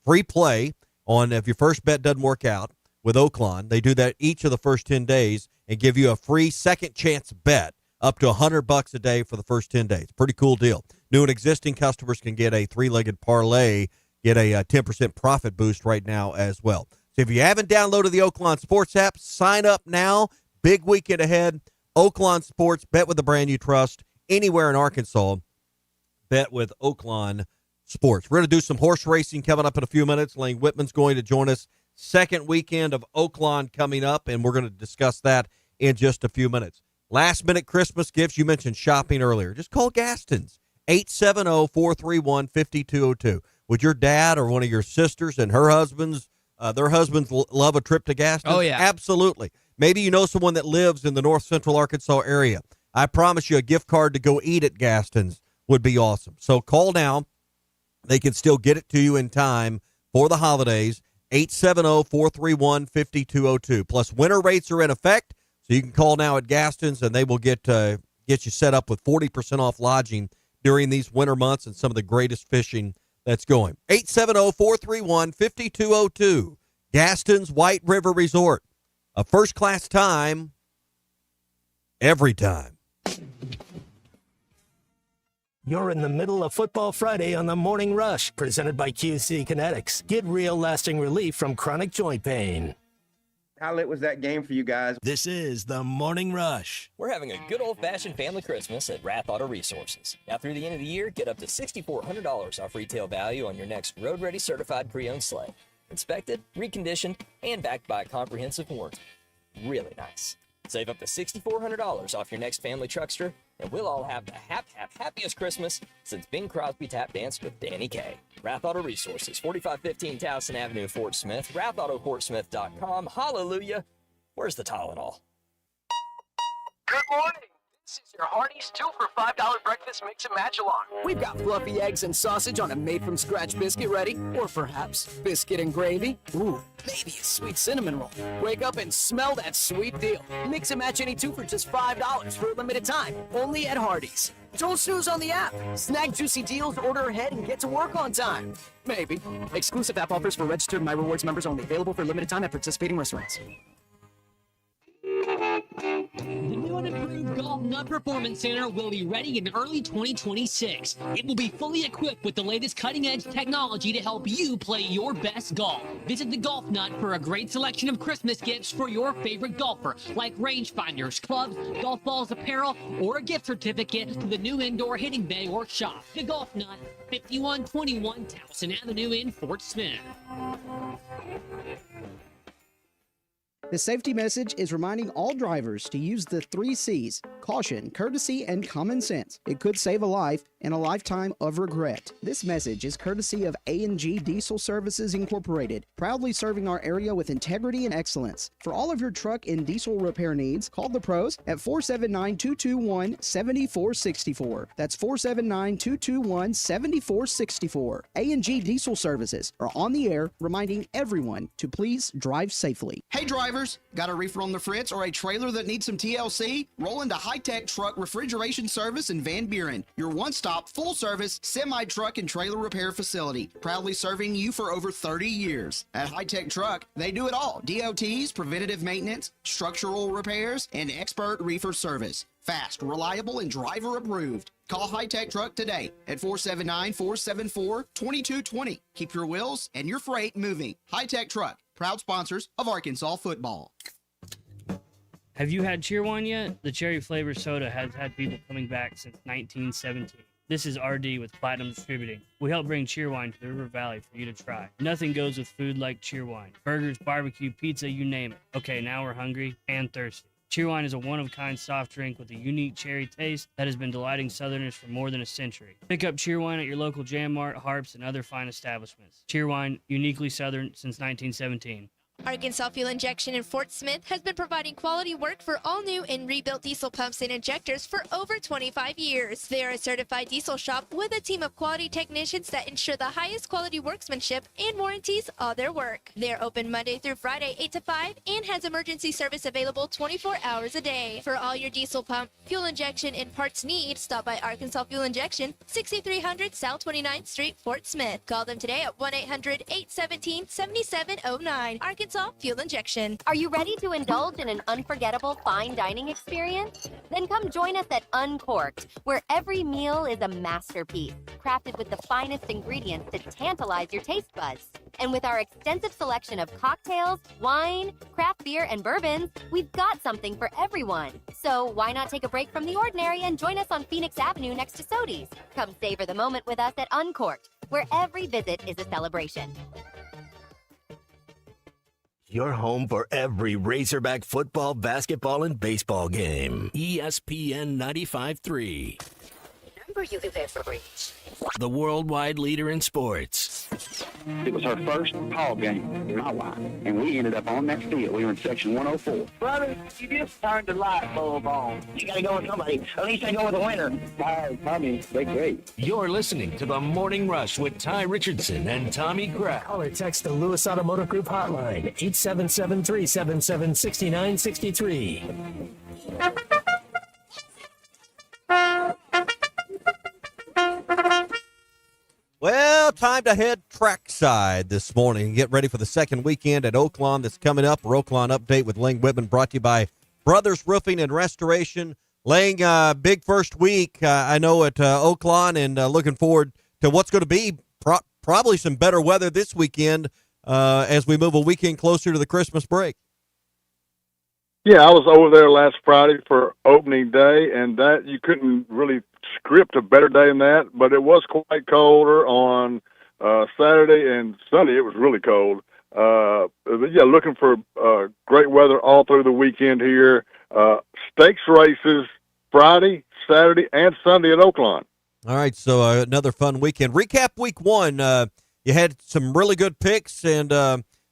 free play on if your first bet doesn't work out with Oakland. They do that each of the first 10 days and give you a free second chance bet up to $100 a day for the first 10 days. Pretty cool deal. New and existing customers can get a 3-legged parlay, get a 10% profit boost right now as well. So if you haven't downloaded the Oakland Sports app, sign up now. Big weekend ahead. Oakland Sports, bet with the brand you trust. Anywhere in Arkansas, bet with Oakland Sports. We're going to do some horse racing coming up in a few minutes. Lane Whitman's going to join us. Second weekend of Oakland coming up, and we're going to discuss that in just a few minutes. Last-minute Christmas gifts. You mentioned shopping earlier. Just call Gaston's, 870-431-5202. Would your dad or one of your sisters and their husbands love a trip to Gaston's? Oh, yeah. Absolutely. Maybe you know someone that lives in the north central Arkansas area. I promise you a gift card to go eat at Gaston's would be awesome. So call now. They can still get it to you in time for the holidays, 870-431-5202. Plus, winter rates are in effect, so you can call now at Gaston's, and they will get you set up with 40% off lodging during these winter months and some of the greatest fishing that's going. 870-431-5202. Gaston's White River Resort. A first-class time every time. You're in the middle of Football Friday on the Morning Rush, presented by QC Kinetics. Get real lasting relief from chronic joint pain. How lit was that game for you guys? This is the Morning Rush. We're having a good old-fashioned family Christmas at Rath Auto Resources. Now through the end of the year, get up to $6,400 off retail value on your next road-ready certified pre-owned sleigh. Inspected, reconditioned, and backed by a comprehensive warranty. Really nice. Save up to $6,400 off your next family truckster, and we'll all have the happiest Christmas since Bing Crosby tap danced with Danny Kaye. Rath Auto Resources, 4515 Towson Avenue, Fort Smith, RathAutoFortSmith.com. Hallelujah. Where's the Tylenol? Good morning. This is your Hardee's 2 for $5 breakfast mix and match along. We've got fluffy eggs and sausage on a made-from-scratch biscuit ready, or perhaps biscuit and gravy. Ooh, maybe a sweet cinnamon roll. Wake up and smell that sweet deal. Mix and match any 2 for just $5 for a limited time, only at Hardee's. Don't snooze on the app. Snag juicy deals, order ahead, and get to work on time. Maybe. Exclusive app offers for registered My Rewards members only. Available for a limited time at participating restaurants. The new and improved Golf Nut Performance Center will be ready in early 2026. It will be fully equipped with the latest cutting-edge technology to help you play your best golf. Visit the Golf Nut for a great selection of Christmas gifts for your favorite golfer, like rangefinders, clubs, golf balls, apparel, or a gift certificate to the new indoor hitting bay or shop. The Golf Nut, 5121 Towson Avenue in Fort Smith. This safety message is reminding all drivers to use the 3 C's: caution, courtesy, and common sense. It could save a life and a lifetime of regret. This message is courtesy of A&G Diesel Services Incorporated, proudly serving our area with integrity and excellence. For all of your truck and diesel repair needs, call the pros at 479-221-7464. That's 479-221-7464. A&G Diesel Services are on the air, reminding everyone to please drive safely. Hey drivers, got a reefer on the fritz or a trailer that needs some TLC? Roll into High Tech Truck Refrigeration Service in Van Buren, your one-stop, full-service, semi-truck and trailer repair facility, proudly serving you for over 30 years. At High Tech Truck, they do it all: DOTs, preventative maintenance, structural repairs, and expert reefer service. Fast, reliable, and driver approved. Call High Tech Truck today at 479-474-2220. Keep your wheels and your freight moving. High Tech Truck, proud sponsors of Arkansas football. Have you had Cheerwine yet? The cherry flavored soda has had people coming back since 1917. This is RD with Platinum Distributing. We help bring Cheerwine to the River Valley for you to try. Nothing goes with food like Cheerwine. Burgers, barbecue, pizza, you name it. Okay, now we're hungry and thirsty. Cheerwine is a one-of-a-kind soft drink with a unique cherry taste that has been delighting Southerners for more than a century. Pick up Cheerwine at your local Jam Mart, Harps, and other fine establishments. Cheerwine, uniquely Southern since 1917. Arkansas Fuel Injection in Fort Smith has been providing quality work for all new and rebuilt diesel pumps and injectors for over 25 years. They are a certified diesel shop with a team of quality technicians that ensure the highest quality workmanship and warranties all their work. They are open Monday through Friday 8 to 5 and has emergency service available 24 hours a day. For all your diesel pump, fuel injection, and parts needs, stop by Arkansas Fuel Injection, 6300 South 29th Street, Fort Smith. Call them today at 1-800-817-7709. Arkansas Fuel Injection. Are you ready to indulge in an unforgettable fine dining experience? Then come join us at Uncorked, where every meal is a masterpiece, crafted with the finest ingredients to tantalize your taste buds. And with our extensive selection of cocktails, wine, craft beer, and bourbons, we've got something for everyone. So why not take a break from the ordinary and join us on Phoenix Avenue next to Sodi's? Come savor the moment with us at Uncorked, where every visit is a celebration. Your home for every Razorback football, basketball, and baseball game. ESPN 95.3. Remember, you live there for free. The worldwide leader in sports. It was her first call game with my wife, and we ended up on that field. We were in section 104. Brother, you just turned the light bulb on. You gotta go with somebody. At least I go with a winner. Tommy, they're great. You're listening to The Morning Rush with Ty Richardson and Tommy Kraft. Call or text the Lewis Automotive Group hotline, 877-377-6963. Well, time to head trackside this morning and get ready for the second weekend at Oaklawn that's coming up. Our Oaklawn update with Lang Whitman, brought to you by Brothers Roofing and Restoration. Lang, big first week, I know, at Oaklawn, and looking forward to what's going to be probably some better weather this weekend as we move a weekend closer to the Christmas break. Yeah, I was over there last Friday for opening day, and that you couldn't really script a better day than that, but it was quite colder on Saturday and Sunday. It was really cold. But yeah, looking for great weather all through the weekend here. Stakes races Friday, Saturday, and Sunday at Oaklawn. All right, so another fun weekend. Recap week one. You had some really good picks and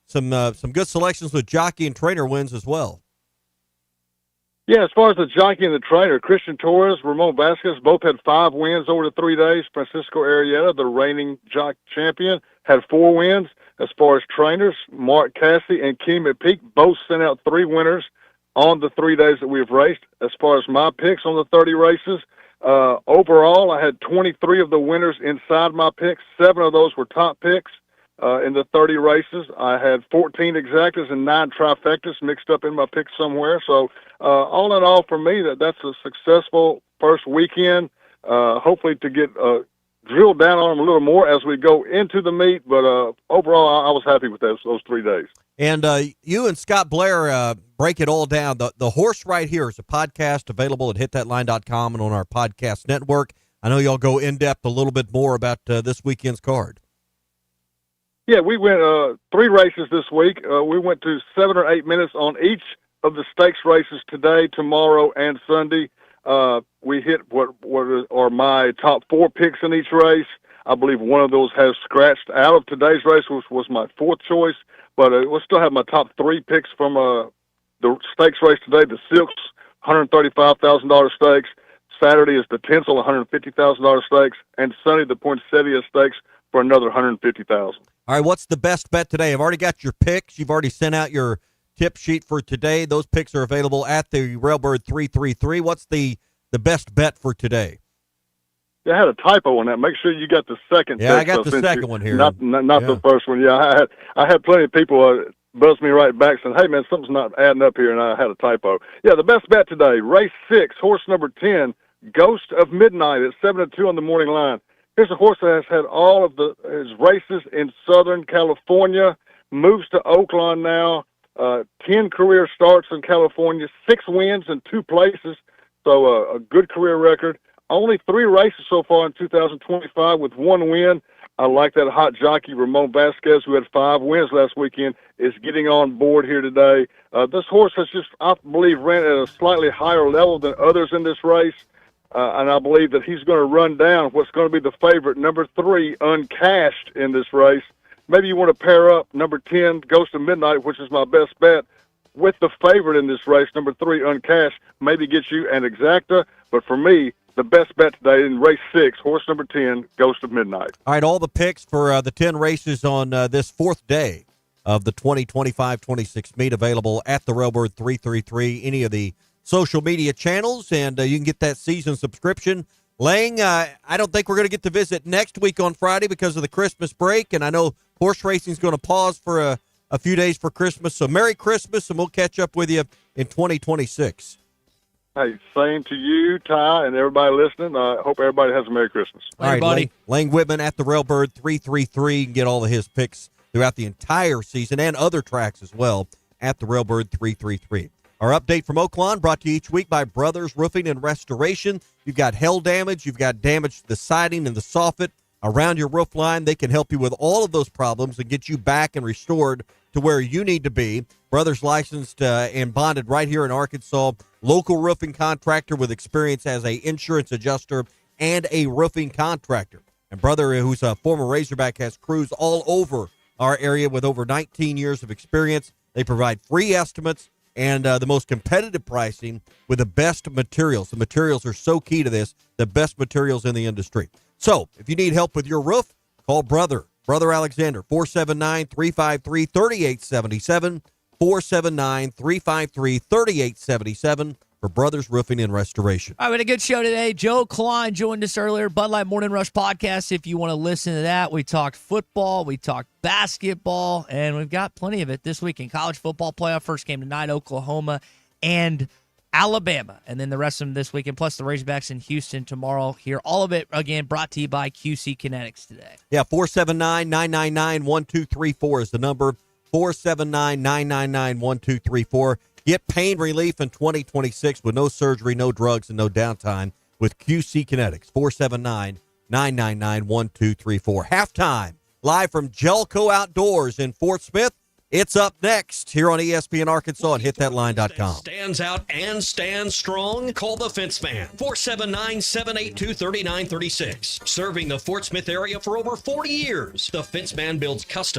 some good selections with jockey and trainer wins as well. Yeah, as far as the jockey and the trainer, Christian Torres, Ramon Vasquez, both had 5 wins over the 3 days. Francisco Arrieta, the reigning jock champion, had 4 wins. As far as trainers, Mark Cassie and Kenny McPeak both sent out 3 winners on the 3 days that we've raced. As far as my picks on the 30 races, overall, I had 23 of the winners inside my picks. 7 of those were top picks. In the 30 races, I had 14 exactas and 9 trifectas mixed up in my picks somewhere. So, all in all, for me, that's a successful first weekend. Hopefully to get drilled down on them a little more as we go into the meet. But overall, I was happy with those 3 days. And you and Scott Blair break it all down. The Horse Right Here is a podcast available at hitthatline.com and on our podcast network. I know y'all go in-depth a little bit more about this weekend's card. Yeah, we went 3 races this week. We went to 7 or 8 minutes on each of the stakes races today, tomorrow, and Sunday. We hit what are my top 4 picks in each race. I believe one of those has scratched out of today's race, which was my 4th choice. But we'll still have my top 3 picks from the stakes race today. The Silks, $135,000 stakes. Saturday is the Tinsel, $150,000 stakes. And Sunday, the Poinsettia stakes for another $150,000. All right, what's the best bet today? I've already got your picks. You've already sent out your tip sheet for today. Those picks are available at the Railbird 333. What's the best bet for today? Yeah, I had a typo on that. Make sure you got the second. Yeah, I got the second one here. Not the first one. Yeah, I had plenty of people buzz me right back saying, "Hey man, something's not adding up here," and I had a typo. Yeah, the best bet today, race 6, horse number 10, Ghost of Midnight at 7-2 on the morning line. Here's a horse that has had all of his races in Southern California, moves to Oakland now, 10 career starts in California, 6 wins in 2 places, so a good career record. Only 3 races so far in 2025 with 1 win. I like that hot jockey, Ramon Vasquez, who had 5 wins last weekend, is getting on board here today. This horse has just, I believe, ran at a slightly higher level than others in this race. And I believe that he's going to run down what's going to be the favorite, number 3, Uncashed, in this race. Maybe you want to pair up number 10, Ghost of Midnight, which is my best bet, with the favorite in this race, number 3, Uncashed. Maybe get you an exacta. But for me, the best bet today in race 6, horse number 10, Ghost of Midnight. All right, all the picks for the 10 races on this 4th day of the 2025-26 meet available at the Railbird 333, any of the social media channels, and you can get that season subscription. Lang, I don't think we're going to get to visit next week on Friday because of the Christmas break, and I know horse racing is going to pause for a few days for Christmas, so Merry Christmas, and we'll catch up with you in 2026. Hey, same to you, Ty, and everybody listening. I hope everybody has a Merry Christmas. All right, buddy. Lang Whitman at the Railbird 333. You can get all of his picks throughout the entire season and other tracks as well at the Railbird 333. Our update from Oakland brought to you each week by Brothers Roofing and Restoration. You've got hail damage. You've got damage to the siding and the soffit around your roof line. They can help you with all of those problems and get you back and restored to where you need to be. Brothers licensed and bonded right here in Arkansas. Local roofing contractor with experience as a insurance adjuster and a roofing contractor. And Brother, who's a former Razorback, has crews all over our area with over 19 years of experience. They provide free estimates and the most competitive pricing with the best materials. The materials are so key to this, the best materials in the industry. So if you need help with your roof, call Brother Alexander, 479-353-3877, 479-353-3877 for Brothers Roofing and Restoration. All right, we had a good show today. Joe Klein joined us earlier, Bud Light Morning Rush podcast. If you want to listen to that, we talked football, we talked basketball, and we've got plenty of it this week in college football playoff. First game tonight, Oklahoma and Alabama, and then the rest of them this weekend, plus the Razorbacks in Houston tomorrow here. All of it, again, brought to you by QC Kinetics today. Yeah, 479-999-1234 is the number. 479-999-1234. Get pain relief in 2026 with no surgery, no drugs, and no downtime with QC Kinetics. 479-999-1234. Halftime, live from Jelco Outdoors in Fort Smith. It's up next here on ESPN Arkansas and hitthatline.com. Stands out and stands strong? Call the Fence Man, 479-782-3936. Serving the Fort Smith area for over 40 years, the Fence Man builds custom